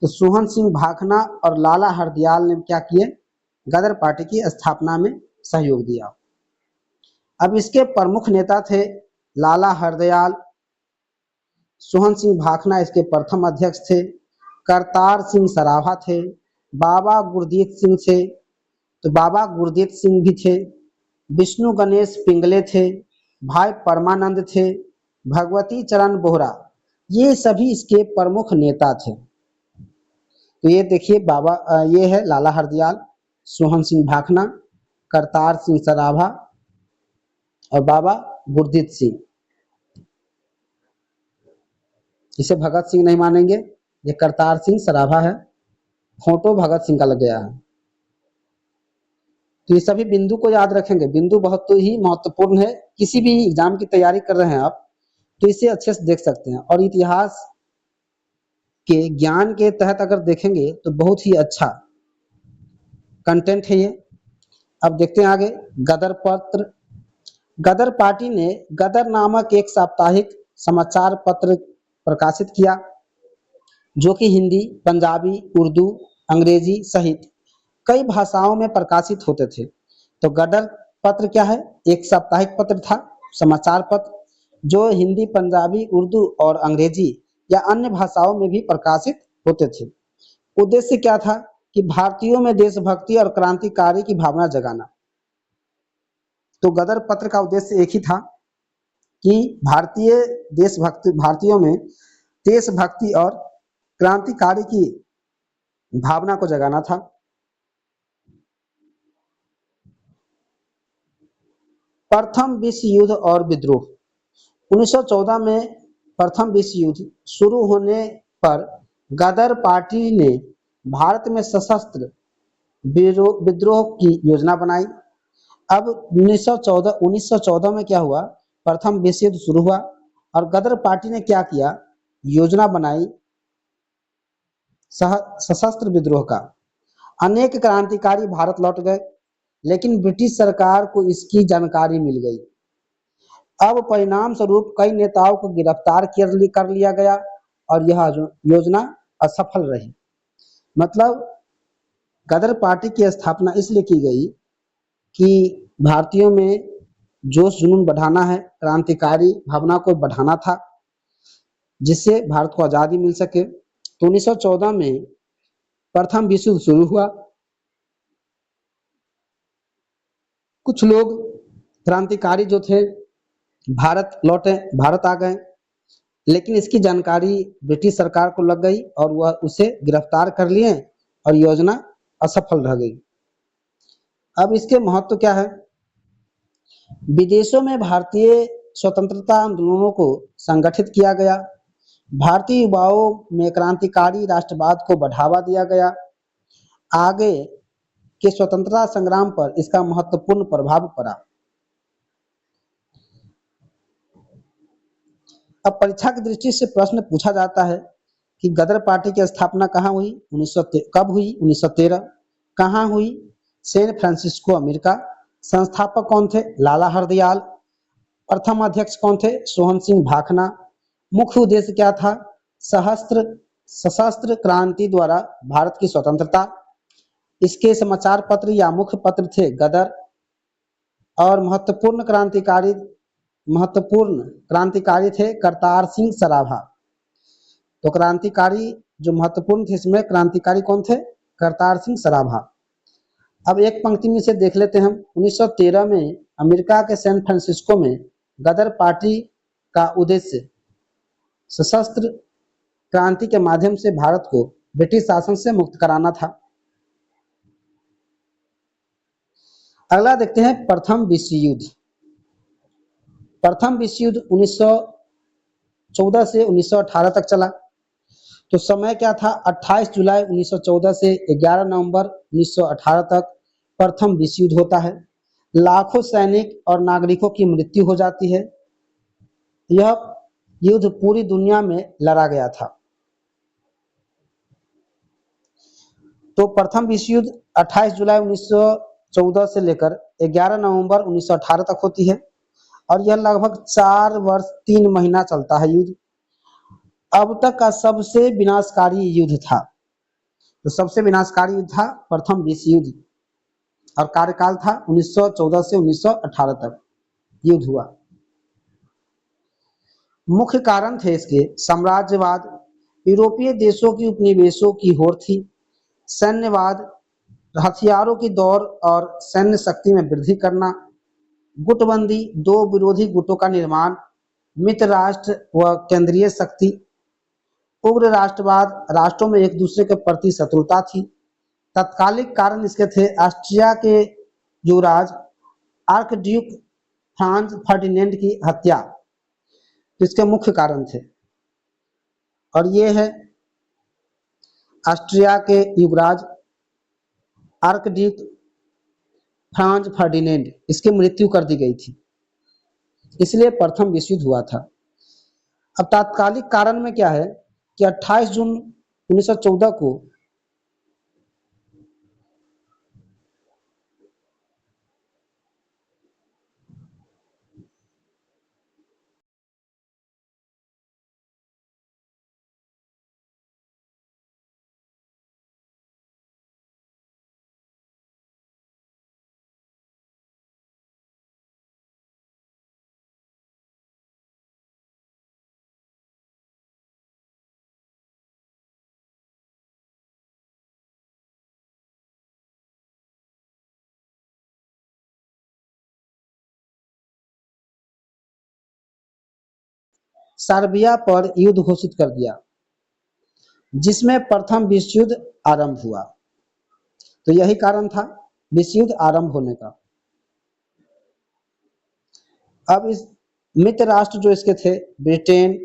तो सोहन सिंह भाखना और लाला हरदयाल ने क्या किए? गदर पार्टी की स्थापना में सहयोग दिया। अब इसके प्रमुख नेता थे लाला हरदयाल, सोहन सिंह भाखना इसके प्रथम अध्यक्ष थे, करतार सिंह सराभा थे, बाबा गुरदीत सिंह थे, तो बाबा गुरदीत सिंह भी थे, विष्णु गणेश पिंगले थे, भाई परमानंद थे, भगवती चरण बोहरा, ये सभी इसके प्रमुख नेता थे। तो ये देखिए ये है लाला हरदयाल, सोहन सिंह भाखना, करतार सिंह सराभा और बाबा गुरदीत सिंह। इसे भगत सिंह नहीं मानेंगे, ये करतार सिंह सराभा है, फोटो भगत सिंह का लग गया है। तो ये सभी बिंदु को याद रखेंगे, बिंदु बहुत ही महत्वपूर्ण है। किसी भी एग्जाम की तैयारी कर रहे हैं आप तो इसे अच्छे से देख सकते हैं। और इतिहास के ज्ञान के तहत अगर देखेंगे तो बहुत ही अच्छा कंटेंट है ये। अब देखते हैं आगे गदर पत्र। गदर पार्टी ने गदर नामक एक साप्ताहिक समाचार पत्र प्रकाशित किया जो कि हिंदी, पंजाबी, उर्दू अंग्रेजी सहित कई भाषाओं में प्रकाशित होते थे। तो गदर पत्र क्या है? एक साप्ताहिक पत्र था, समाचार पत्र, जो हिंदी, पंजाबी, उर्दू और अंग्रेजी या अन्य भाषाओं में भी प्रकाशित होते थे। उद्देश्य क्या था? कि भारतीयों में देशभक्ति और क्रांतिकारी की भावना जगाना। तो गदर पत्र का उद्देश्य एक ही था कि भारतीयों में देशभक्ति और क्रांतिकारी की भावना को जगाना था। प्रथम विश्व युद्ध और विद्रोह। 1914 में प्रथम विश्व युद्ध शुरू होने पर गदर पार्टी ने भारत में सशस्त्र विद्रोह की योजना बनाई। अब 1914 में क्या हुआ? प्रथम विश्व युद्ध शुरू हुआ और गदर पार्टी ने क्या किया? योजना बनाई सशस्त्र विद्रोह का। अनेक क्रांतिकारी भारत लौट गए, लेकिन ब्रिटिश सरकार को इसकी जानकारी मिल गई। अब परिणाम स्वरूप कई नेताओं को गिरफ्तार कर लिया गया और यह योजना असफल रही। मतलब गदर पार्टी की स्थापना इसलिए की गई कि भारतीयों में जोश जुनून बढ़ाना है, क्रांतिकारी भावना को बढ़ाना था, जिससे भारत को आजादी मिल सके। तो 1914 में प्रथम विश्व युद्ध शुरू हुआ। कुछ लोग क्रांतिकारी जो थे भारत लौटे, भारत आ गए, लेकिन इसकी जानकारी ब्रिटिश सरकार को लग गई और वह उसे गिरफ्तार कर लिए और योजना असफल रह गई। अब इसके महत्व क्या है? विदेशों में भारतीय स्वतंत्रता आंदोलनों को संगठित किया गया। भारतीय युवाओं में क्रांतिकारी राष्ट्रवाद को बढ़ावा दिया गया। आगे के स्वतंत्रता संग्राम पर इसका महत्वपूर्ण प्रभाव पड़ा। अब परीक्षा की दृष्टि से प्रश्न पूछा जाता है कि गदर पार्टी की स्थापना कहाँ हुई? कब हुई? 1913। कहाँ हुई? San Francisco, America. संस्थापक कौन थे? लाला हरदयाल। प्रथम अध्यक्ष कौन थे? सोहन सिंह भाखना। मुख्य उद्देश्य क्या था? सशस्त्र क्रांति द्वारा भारत की स्वतंत्रता। इसके समाचार पत्र या मुख्य पत्र थे गदर। और महत्वपूर्ण क्रांतिकारी थे करतार सिंह सराभा। तो क्रांतिकारी जो महत्वपूर्ण थे इसमें क्रांतिकारी कौन थे? करतार सिंह सराभा। अब एक पंक्ति में से देख लेते हैं हम। 1913 में अमेरिका के सैन फ्रांसिस्को में गदर पार्टी का उद्देश्य सशस्त्र क्रांति के माध्यम से भारत को ब्रिटिश शासन से मुक्त कराना था। अगला देखते हैं प्रथम विश्व युद्ध। प्रथम विश्व युद्ध 1914 से 1918 तक चला। तो समय क्या था? 28 जुलाई 1914 से 11 नवंबर 1918 तक प्रथम विश्व युद्ध होता है। लाखों सैनिक और नागरिकों की मृत्यु हो जाती है। यह युद्ध पूरी दुनिया में लड़ा गया था। तो प्रथम विश्व युद्ध 28 जुलाई 1914 से लेकर 11 नवंबर 1918 तक होती है और यह लगभग 4 वर्ष 3 महीना चलता है युद्ध। अब तक का सबसे विनाशकारी युद्ध था। तो सबसे विनाशकारी युद्ध था प्रथम विश्व युद्ध और कार्यकाल था 1914 से 1918 तक युद्ध हुआ। मुख्य कारण थे इसके साम्राज्यवाद, यूरोपीय देशों की उपनिवेशों की होड़ थी, सैन्यवाद, हथियारों की दौड़ और सैन्य शक्ति में वृद्धि करना, गुटबंदी, दो विरोधी गुटों का निर्माण, मित्र राष्ट्र व केंद्रीय शक्ति, उग्र राष्ट्रवाद, राष्ट्रों में एक दूसरे के प्रति शत्रुता थी। तत्कालिक कारण इसके थे ऑस्ट्रिया के युवराज आर्क ड्यूक फ्रांज फर्डिनेंड की हत्या। तो इसके मुख्य कारण थे और ये है ऑस्ट्रिया के युवराज आर्क ड्यूक फ्रांज फर्डिनेंड, इसकी मृत्यु कर दी गई थी, इसलिए प्रथम विश्व युद्ध हुआ था। अब तात्कालिक कारण में क्या है कि 28 जून 1914 को सर्बिया पर युद्ध घोषित कर दिया, जिसमें प्रथम विश्व युद्ध आरंभ हुआ। तो यही कारण था विश्व युद्ध आरंभ होने का। अब इस मित्र राष्ट्र जो इसके थे, ब्रिटेन,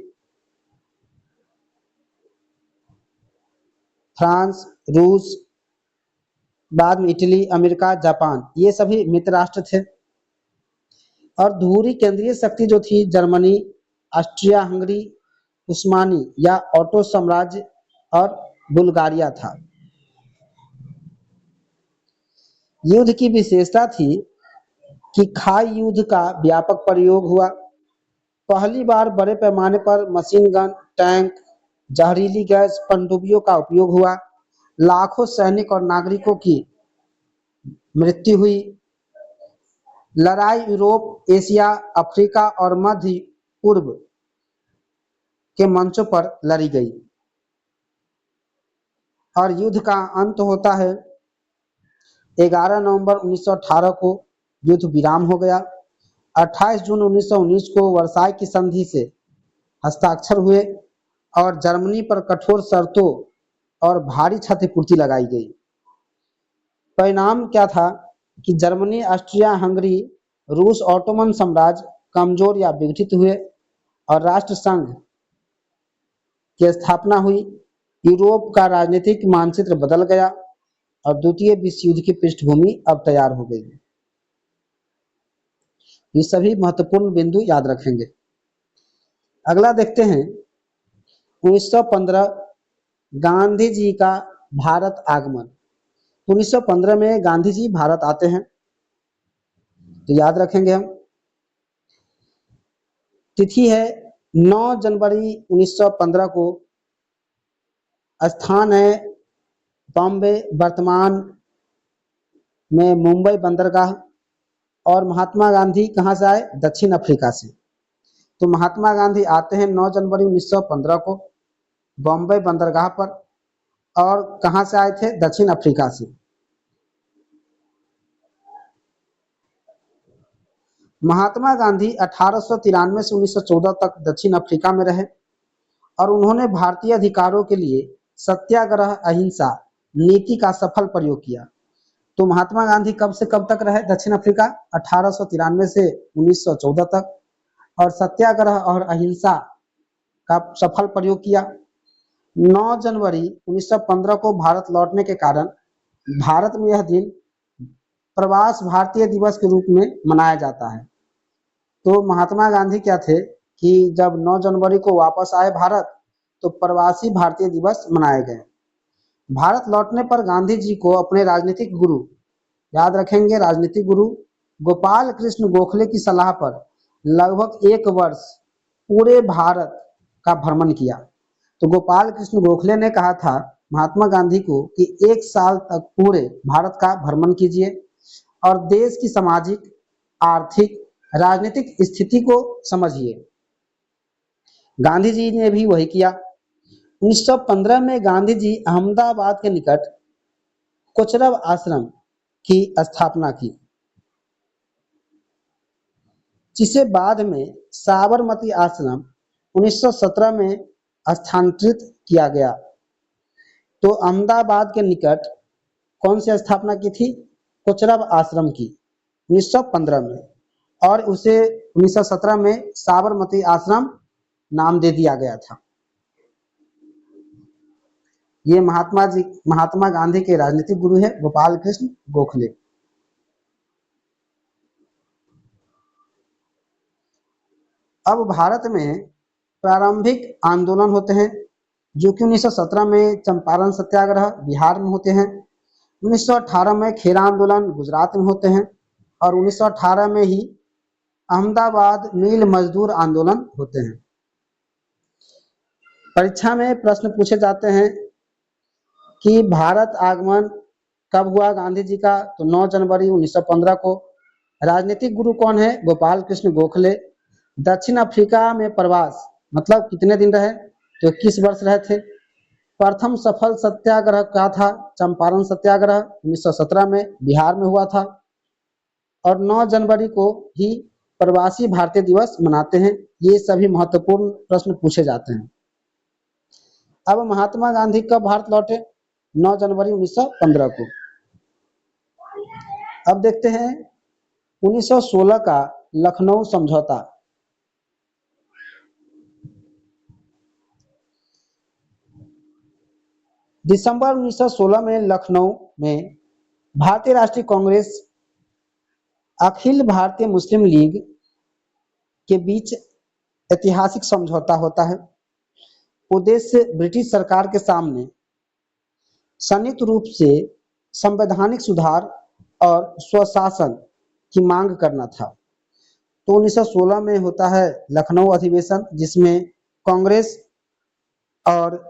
फ्रांस, रूस, बाद में इटली, अमेरिका, जापान, ये सभी मित्र राष्ट्र थे। और धुरी केंद्रीय शक्ति जो थी, जर्मनी, ऑस्ट्रिया हंगरी, उस्मानी या ऑटो साम्राज्य और बुल्गारिया था। युद्ध की विशेषता थी कि खाई युद्ध का व्यापक प्रयोग हुआ। पहली बार बड़े पैमाने पर मशीन गन, टैंक, जहरीली गैस, पनडुब्बियों का उपयोग हुआ। लाखों सैनिक और नागरिकों की मृत्यु हुई। लड़ाई यूरोप, एशिया, अफ्रीका और मध्य पूर्व के मंचों पर लड़ी गई और युद्ध का अंत होता है 11 नवंबर 1918 को युद्ध विराम हो गया। 28 जून 1919 को वर्साई की संधि से हस्ताक्षर हुए और जर्मनी पर कठोर शर्तों और भारी क्षतिपूर्ति लगाई गई। परिणाम क्या था कि जर्मनी, ऑस्ट्रिया हंगरी, रूस, ऑटोमन साम्राज्य कमजोर या विघटित हुए और राष्ट्र संघ की स्थापना हुई। यूरोप का राजनीतिक मानचित्र बदल गया और द्वितीय विश्व युद्ध की पृष्ठभूमि अब तैयार हो गई। ये सभी महत्वपूर्ण बिंदु याद रखेंगे। अगला देखते हैं 1915 गांधी जी का भारत आगमन। 1915 में गांधी जी भारत आते हैं, तो याद रखेंगे हम। तिथि है 9 जनवरी 1915 को। स्थान है बॉम्बे, वर्तमान में मुंबई बंदरगाह। और महात्मा गांधी कहाँ से आए? दक्षिण अफ्रीका से। तो महात्मा गांधी आते हैं 9 जनवरी 1915 को बॉम्बे बंदरगाह पर। और कहाँ से आए थे? दक्षिण अफ्रीका से। महात्मा गांधी 1893 से 1914 तक दक्षिण अफ्रीका में रहे और उन्होंने भारतीय अधिकारों के लिए सत्याग्रह, अहिंसा नीति का सफल प्रयोग किया। तो महात्मा गांधी कब से कब तक रहे दक्षिण अफ्रीका? 1893 से 1914 तक। और सत्याग्रह और अहिंसा का सफल प्रयोग किया। 9 जनवरी 1915 को भारत लौटने के कारण भारत में यह दिन प्रवास भारतीय दिवस के रूप में मनाया जाता है। तो महात्मा गांधी क्या थे कि जब 9 जनवरी को वापस आए भारत, तो प्रवासी भारतीय दिवस मनाए गए। भारत लौटने पर गांधी जी को अपने राजनीतिक गुरु, याद रखेंगे, राजनीतिक गुरु गोपाल कृष्ण गोखले की सलाह पर लगभग 1 वर्ष पूरे भारत का भ्रमण किया। तो गोपाल कृष्ण गोखले ने कहा था महात्मा गांधी को कि 1 साल तक पूरे भारत का भ्रमण कीजिए और देश की सामाजिक, आर्थिक, राजनीतिक स्थिति को समझिए। गांधी जी ने भी वही किया। 1915 में गांधी जी अहमदाबाद के निकट कोचरब आश्रम की स्थापना की, जिसे बाद में साबरमती आश्रम 1917 में स्थानांतरित किया गया। तो अहमदाबाद के निकट कौन सी स्थापना की थी? कोचरब आश्रम की 1915 में, और उसे 1917 में साबरमती आश्रम नाम दे दिया गया था। ये महात्मा गांधी के राजनीतिक गुरु है गोपाल कृष्ण गोखले। अब भारत में प्रारंभिक आंदोलन होते हैं, जो कि 1917 में चंपारण सत्याग्रह बिहार में होते हैं, 1918 में खेरा आंदोलन गुजरात में होते हैं और 1918 में ही अहमदाबाद मिल मजदूर आंदोलन होते हैं। परीक्षा में प्रश्न पूछे जाते हैं कि भारत आगमन कब हुआ गांधी जी का? तो 9 जनवरी 1915 को। राजनीतिक गुरु कौन है? गोपाल कृष्ण गोखले। दक्षिण अफ्रीका में प्रवास मतलब कितने दिन रहे? तो 21 वर्ष रहे थे। प्रथम सफल सत्याग्रह क्या था? चंपारण सत्याग्रह 1917 में बिहार में हुआ था और 9 जनवरी को ही प्रवासी भारतीय दिवस मनाते हैं? ये सभी महत्वपूर्ण प्रश्न पूछे जाते हैं। अब महात्मा गांधी कब भारत लौटे? 9 जनवरी 1915 को। अब देखते हैं 1916 का लखनऊ समझौता। दिसंबर 1916 में लखनऊ में भारतीय राष्ट्रीय कांग्रेस, अखिल भारतीय मुस्लिम लीग के बीच ऐतिहासिक समझौता होता है। उद्देश्य ब्रिटिश सरकार के सामने संयुक्त रूप से संवैधानिक सुधार और स्वशासन की मांग करना था। तो 1916 में होता है लखनऊ अधिवेशन, जिसमें कांग्रेस और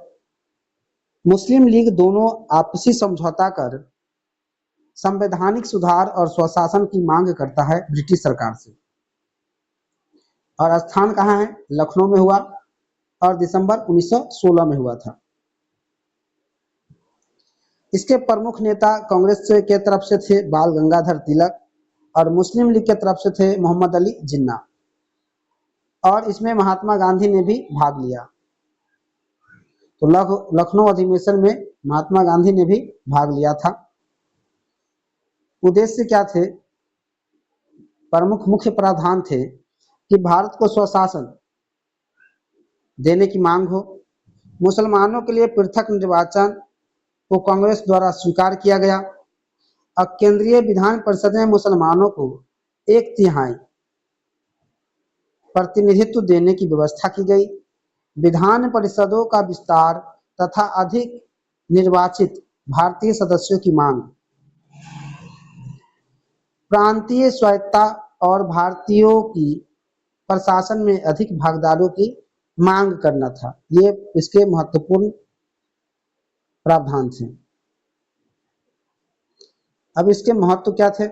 मुस्लिम लीग दोनों आपसी समझौता कर संवैधानिक सुधार और स्वशासन की मांग करता है ब्रिटिश सरकार से। और स्थान कहाँ है? लखनऊ में हुआ और दिसंबर 1916 में हुआ था। इसके प्रमुख नेता कांग्रेस के तरफ से थे बाल गंगाधर तिलक और मुस्लिम लीग के तरफ से थे मोहम्मद अली जिन्ना, और इसमें महात्मा गांधी ने भी भाग लिया। तो लखनऊ अधिवेशन में महात्मा गांधी ने भी भाग लिया था। उद्देश्य क्या थे? प्रमुख मुख्य प्रावधान थे कि भारत को स्वशासन देने की मांग हो, मुसलमानों के लिए पृथक निर्वाचन को कांग्रेस द्वारा स्वीकार किया गया, और केंद्रीय विधान परिषद में मुसलमानों को 1/3 प्रतिनिधित्व देने की व्यवस्था की गई, विधान परिषदों का विस्तार तथा अधिक निर्वाचित भारतीय सदस्यों की मांग, प्रांतीय स्वायत्तता और भारतीयों की प्रशासन में अधिक भागीदारों की मांग करना था। ये इसके महत्वपूर्ण प्रावधान थे। अब इसके महत्व क्या थे?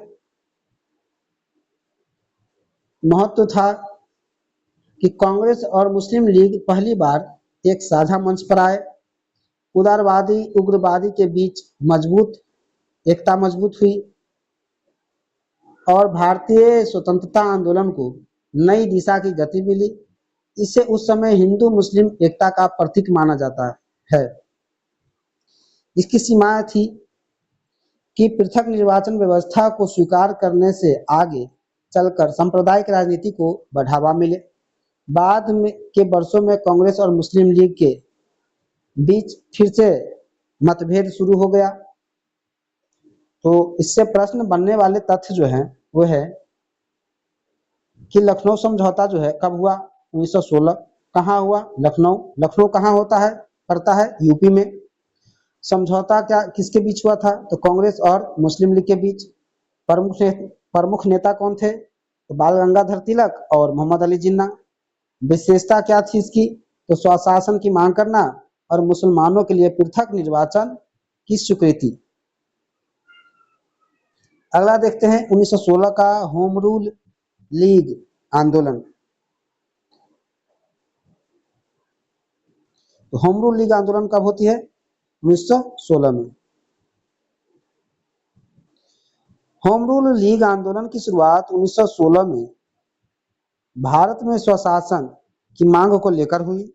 महत्व था कि कांग्रेस और मुस्लिम लीग पहली बार एक साझा मंच पर आए, उदारवादी उग्रवादी के बीच एकता मजबूत हुई और भारतीय स्वतंत्रता आंदोलन को नई दिशा की गति मिली। इसे उस समय हिंदू मुस्लिम एकता का प्रतीक माना जाता है। इसकी सीमाएं थी कि पृथक निर्वाचन व्यवस्था को स्वीकार करने से आगे चलकर सांप्रदायिक राजनीति को बढ़ावा मिले। बाद में के वर्षों में कांग्रेस और मुस्लिम लीग के बीच फिर से मतभेद शुरू हो गया। तो इससे प्रश्न बनने वाले तथ्य जो हैं वो है कि लखनऊ समझौता जो है कब हुआ? 1916। कहाँ हुआ? लखनऊ। लखनऊ कहाँ होता है? पड़ता है यूपी में। समझौता क्या किसके बीच हुआ था? तो कांग्रेस और मुस्लिम लीग के बीच। प्रमुख नेता कौन थे? तो बाल गंगाधर तिलक और मोहम्मद अली जिन्ना। विशेषता क्या थी इसकी? तो स्वशासन की मांग करना और मुसलमानों के लिए पृथक निर्वाचन की स्वीकृति। अगला देखते हैं 1916 का होम रूल लीग आंदोलन। तो होम रूल लीग आंदोलन कब होती है? 1916 में। होम रूल लीग आंदोलन की शुरुआत 1916 में भारत में स्वशासन की मांग को लेकर हुई।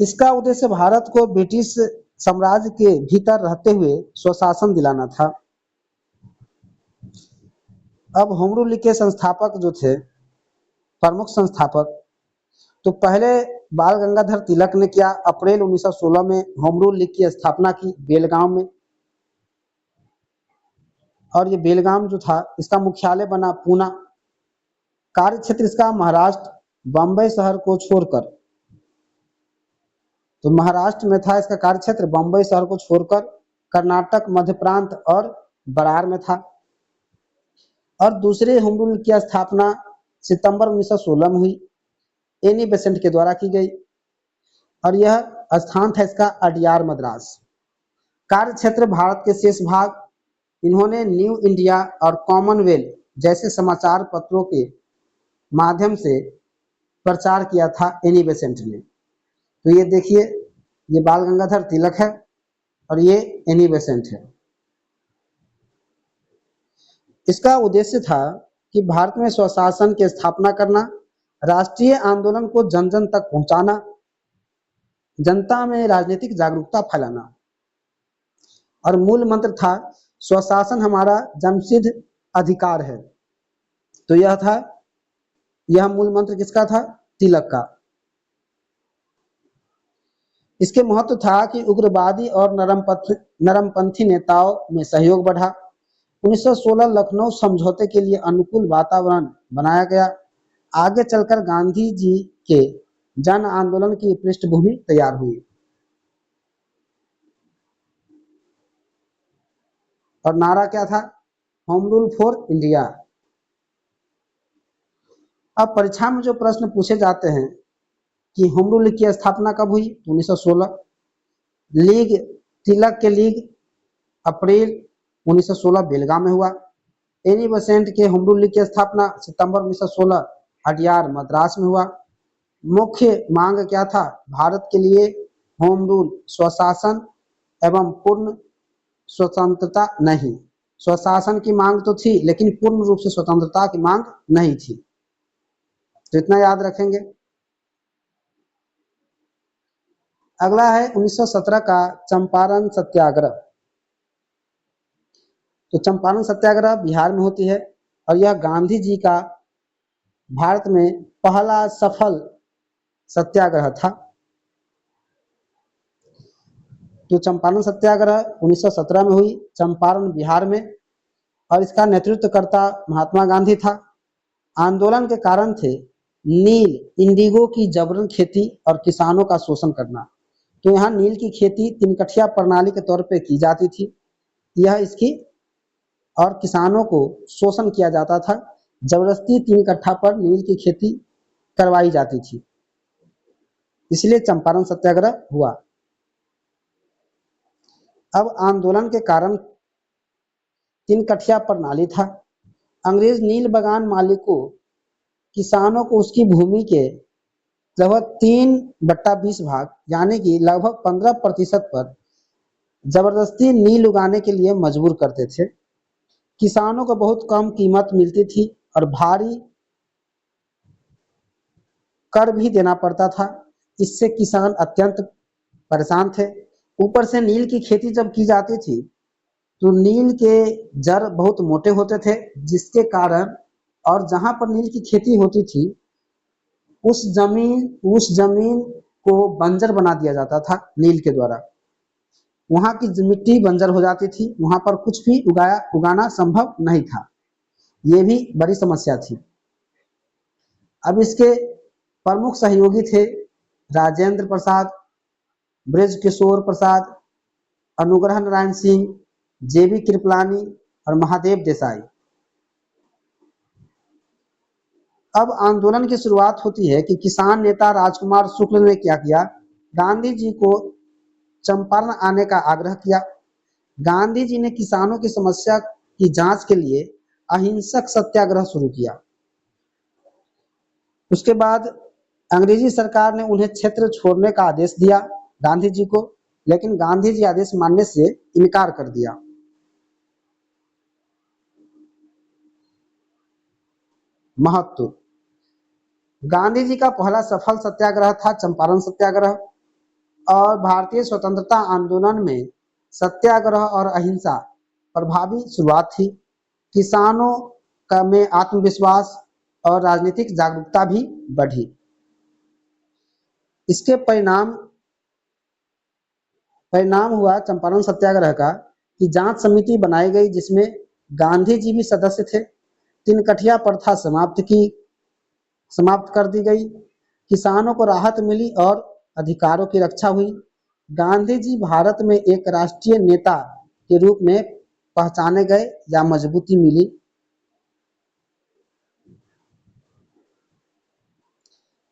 इसका उद्देश्य भारत को ब्रिटिश साम्राज्य के भीतर रहते हुए स्वशासन दिलाना था। अब होम रूल लीग के संस्थापक जो थे, प्रमुख संस्थापक, तो पहले बाल गंगाधर तिलक ने किया। अप्रैल 1916 में होम रूल लीग की स्थापना की बेलगांव में, और ये बेलगाम जो था इसका मुख्यालय बना पूना। कार्य क्षेत्र इसका महाराष्ट्र, बम्बई शहर को छोड़कर, तो महाराष्ट्र में था इसका कार्य क्षेत्र, बम्बई शहर को छोड़कर कर्नाटक, मध्य प्रांत और बरार में था। और दूसरे होम रूल की स्थापना सितंबर 1916 में हुई, एनी बेसेंट के द्वारा की गई, और यह स्थान था इसका अडियार मद्रास। कार्य क्षेत्र भारत के शेष भाग। इन्होंने न्यू इंडिया और कॉमनवेल्थ जैसे समाचार पत्रों के माध्यम से प्रचार किया था एनी बेसेंट ने। तो ये देखिए, ये बाल गंगाधर तिलक है और ये एनी बेसेंट है। इसका उद्देश्य था कि भारत में स्वशासन की स्थापना करना, राष्ट्रीय आंदोलन को जन जन तक पहुंचाना, जनता में राजनीतिक जागरूकता फैलाना। और मूल मंत्र था स्वशासन हमारा जन्मसिद्ध अधिकार है। तो यह मूल मंत्र किसका था? तिलक का। इसके महत्व था कि उग्रवादी और नरमपंथी नेताओं में सहयोग बढ़ा। 1916 लखनऊ समझौते के लिए अनुकूल वातावरण बनाया गया। आगे चलकर गांधी जी के जन आंदोलन की पृष्ठभूमि तैयार हुई। और नारा क्या था? Home rule for India. अब परीक्षा में जो प्रश्न पूछे जाते हैं कि होम रूल की स्थापना कब हुई? 1916। लीग, तिलक के लीग अप्रैल 1916 बेलगाम में हुआ। एनी बेसेंट के होम रूल लीग की स्थापना सितंबर 1916 अडयार मद्रास में हुआ। मुख्य मांग क्या था? भारत के लिए होम रूल, स्वशासन एवं पूर्ण स्वतंत्रता नहीं। स्वशासन की मांग तो थी, लेकिन पूर्ण रूप से स्वतंत्रता की मांग नहीं थी। तो इतना याद रखेंगे। अगला है 1917 का चंपारण सत्याग्रह। तो चंपारण सत्याग्रह बिहार में होती है और यह गांधी जी का भारत में पहला सफल सत्याग्रह था। तो चंपारण सत्याग्रह 1917 में हुई, चंपारण बिहार में, और इसका नेतृत्वकर्ता महात्मा गांधी था। आंदोलन के कारण थे नील, इंडिगो की जबरन खेती और किसानों का शोषण करना। तो यहाँ नील की खेती तिनकठिया प्रणाली के तौर पे की जाती थी, यह इसकी, और किसानों को शोषण किया जाता था। जबरदस्ती 3 कट्ठा पर नील की खेती करवाई जाती थी, इसलिए चंपारण सत्याग्रह हुआ। अब आंदोलन के कारण 3 कट्ठा प्रणाली था। अंग्रेज नील बगान मालिकों, किसानों को उसकी भूमि के लगभग 3/20 भाग यानी कि लगभग 15% पर जबरदस्ती नील उगाने के लिए मजबूर करते थे। किसानों को बहुत कम कीमत मिलती थी और भारी कर भी देना पड़ता था। इससे किसान अत्यंत परेशान थे। ऊपर से नील की खेती जब की जाती थी तो नील के जड़ बहुत मोटे होते थे, जिसके कारण, और जहां पर नील की खेती होती थी उस जमीन को बंजर बना दिया जाता था नील के द्वारा। वहां की मिट्टी बंजर हो जाती थी, वहां पर कुछ भी उगाना संभव नहीं था। ये भी बड़ी समस्या थी। अब इसके प्रमुख सहयोगी थे राजेंद्र प्रसाद, ब्रज किशोर प्रसाद, अनुग्रह नारायण सिंह, जेबी कृपलानी और महादेव देसाई। अब आंदोलन की शुरुआत होती है कि किसान नेता राजकुमार शुक्ल ने क्या किया? गांधी जी को चंपारण आने का आग्रह किया। गांधी जी ने किसानों की समस्या की जांच के लिए अहिंसक सत्याग्रह शुरू किया। उसके बाद अंग्रेजी सरकार ने उन्हें क्षेत्र छोड़ने का आदेश दिया गांधी जी को, लेकिन गांधी जी आदेश मानने से इनकार कर दिया। महत्व: गांधी जी का पहला सफल सत्याग्रह था चंपारण सत्याग्रह, और भारतीय स्वतंत्रता आंदोलन में सत्याग्रह और अहिंसा प्रभावी शुरुआत थी। किसानों का में आत्मविश्वास और राजनीतिक जागरूकता भी बढ़ी। इसके परिणाम हुआ चंपारण सत्याग्रह का कि जांच समिति बनाई गई, जिसमें गांधी जी भी सदस्य थे। 3 कठिया प्रथा समाप्त कर दी गई। किसानों को राहत मिली और अधिकारों की रक्षा हुई। गांधी जी भारत में एक राष्ट्रीय नेता के रूप में पहचाने गए या मजबूती मिली।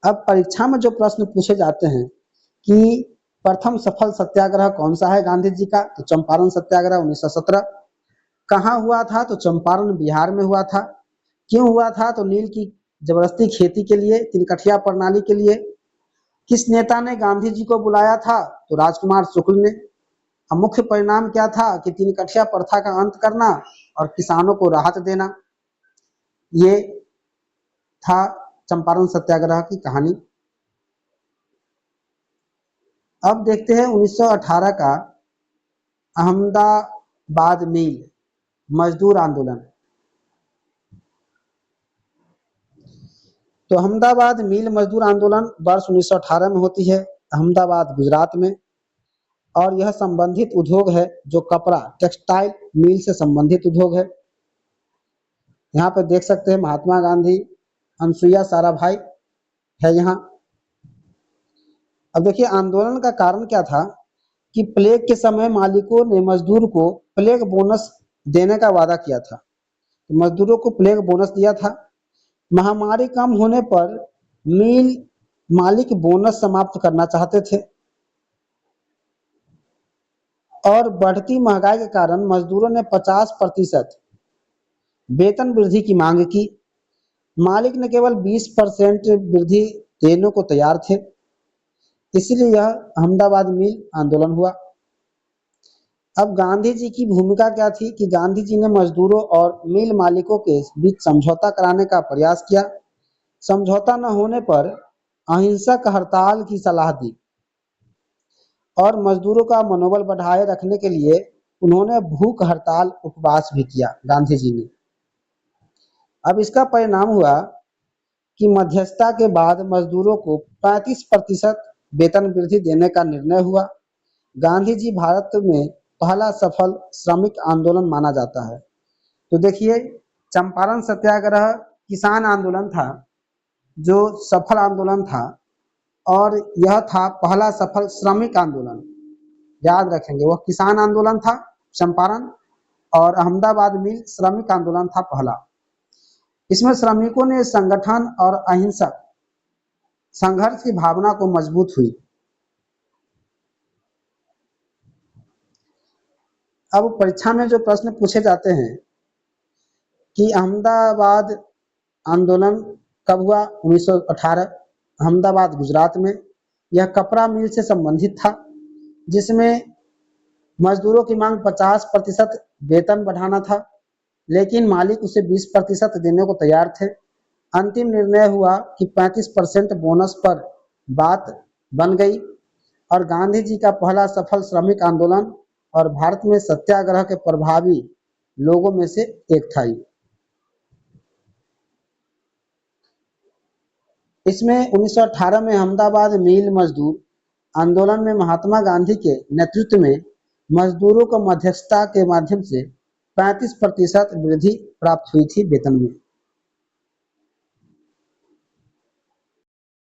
अब परीक्षा में जो प्रश्न पूछे जाते हैं कि प्रथम सफल सत्याग्रह कौन सा है गांधी जी का? तो चंपारण सत्याग्रह 1917। कहाँ हुआ था? तो चंपारण बिहार में हुआ था। क्यों हुआ था? तो नील की जबरदस्ती खेती के लिए, 3 कठिया प्रणाली के लिए। किस नेता ने गांधी जी को बुलाया था? तो राजकुमार शुक्ल ने। मुख्य परिणाम क्या था? कि 3 कठिया प्रथा का अंत करना और किसानों को राहत देना। ये था चंपारण सत्याग्रह की कहानी। अब देखते हैं 1918 का अहमदाबाद मिल मजदूर आंदोलन। तो अहमदाबाद मिल मजदूर आंदोलन वर्ष 1918 में होती है, अहमदाबाद गुजरात में। और यह संबंधित उद्योग है जो कपड़ा टेक्सटाइल मिल से संबंधित उद्योग है। यहाँ पर देख सकते हैं महात्मा गांधी, अनसुईया साराभाई है यहाँ। अब देखिए आंदोलन का कारण क्या था कि प्लेग के समय मालिकों ने मजदूर को प्लेग बोनस देने का वादा किया था, तो मजदूरों को प्लेग बोनस दिया था। महामारी कम होने पर मिल मालिक बोनस समाप्त करना चाहते थे और बढ़ती महंगाई के कारण मजदूरों ने 50% वेतन वृद्धि की मांग की। मालिक ने केवल 20% वृद्धि देने को तैयार थे, इसलिए यह अहमदाबाद मिल आंदोलन हुआ। अब गांधी जी की भूमिका क्या थी कि गांधी जी ने मजदूरों और मिल मालिकों के बीच समझौता कराने का प्रयास किया। समझौता न होने पर अहिंसक हड़ताल की सलाह दी और मजदूरों का मनोबल बढ़ाए रखने के लिए उन्होंने भूख हड़ताल उपवास भी किया गांधी जी ने। अब इसका परिणाम हुआ कि मध्यस्थता के बाद मजदूरों को 35% वेतन वृद्धि देने का निर्णय हुआ। गांधी जी भारत में पहला सफल श्रमिक आंदोलन माना जाता है। तो देखिए चंपारण सत्याग्रह किसान आंदोलन था जो सफल आंदोलन था, और यह था पहला सफल श्रमिक आंदोलन। याद रखेंगे वह किसान आंदोलन था चंपारण, और अहमदाबाद मिल श्रमिक आंदोलन था पहला। इसमें श्रमिकों ने संगठन और अहिंसक संघर्ष की भावना को मजबूत हुई। अब परीक्षा में जो प्रश्न पूछे जाते हैं कि अहमदाबाद आंदोलन कब हुआ, 1918, अहमदाबाद गुजरात में। यह कपड़ा मिल से संबंधित था जिसमें मजदूरों की मांग 50% वेतन बढ़ाना था, लेकिन मालिक उसे 20% देने को तैयार थे। अंतिम निर्णय हुआ कि 35% बोनस पर बात बन गई, और गांधी जी का पहला सफल श्रमिक आंदोलन और भारत में सत्याग्रह के प्रभावी लोगों में से एक था। इसमें 1918 में अहमदाबाद मिल मजदूर आंदोलन में महात्मा गांधी के नेतृत्व में मजदूरों को मध्यस्थता के माध्यम से 35% वृद्धि प्राप्त हुई थी वेतन में।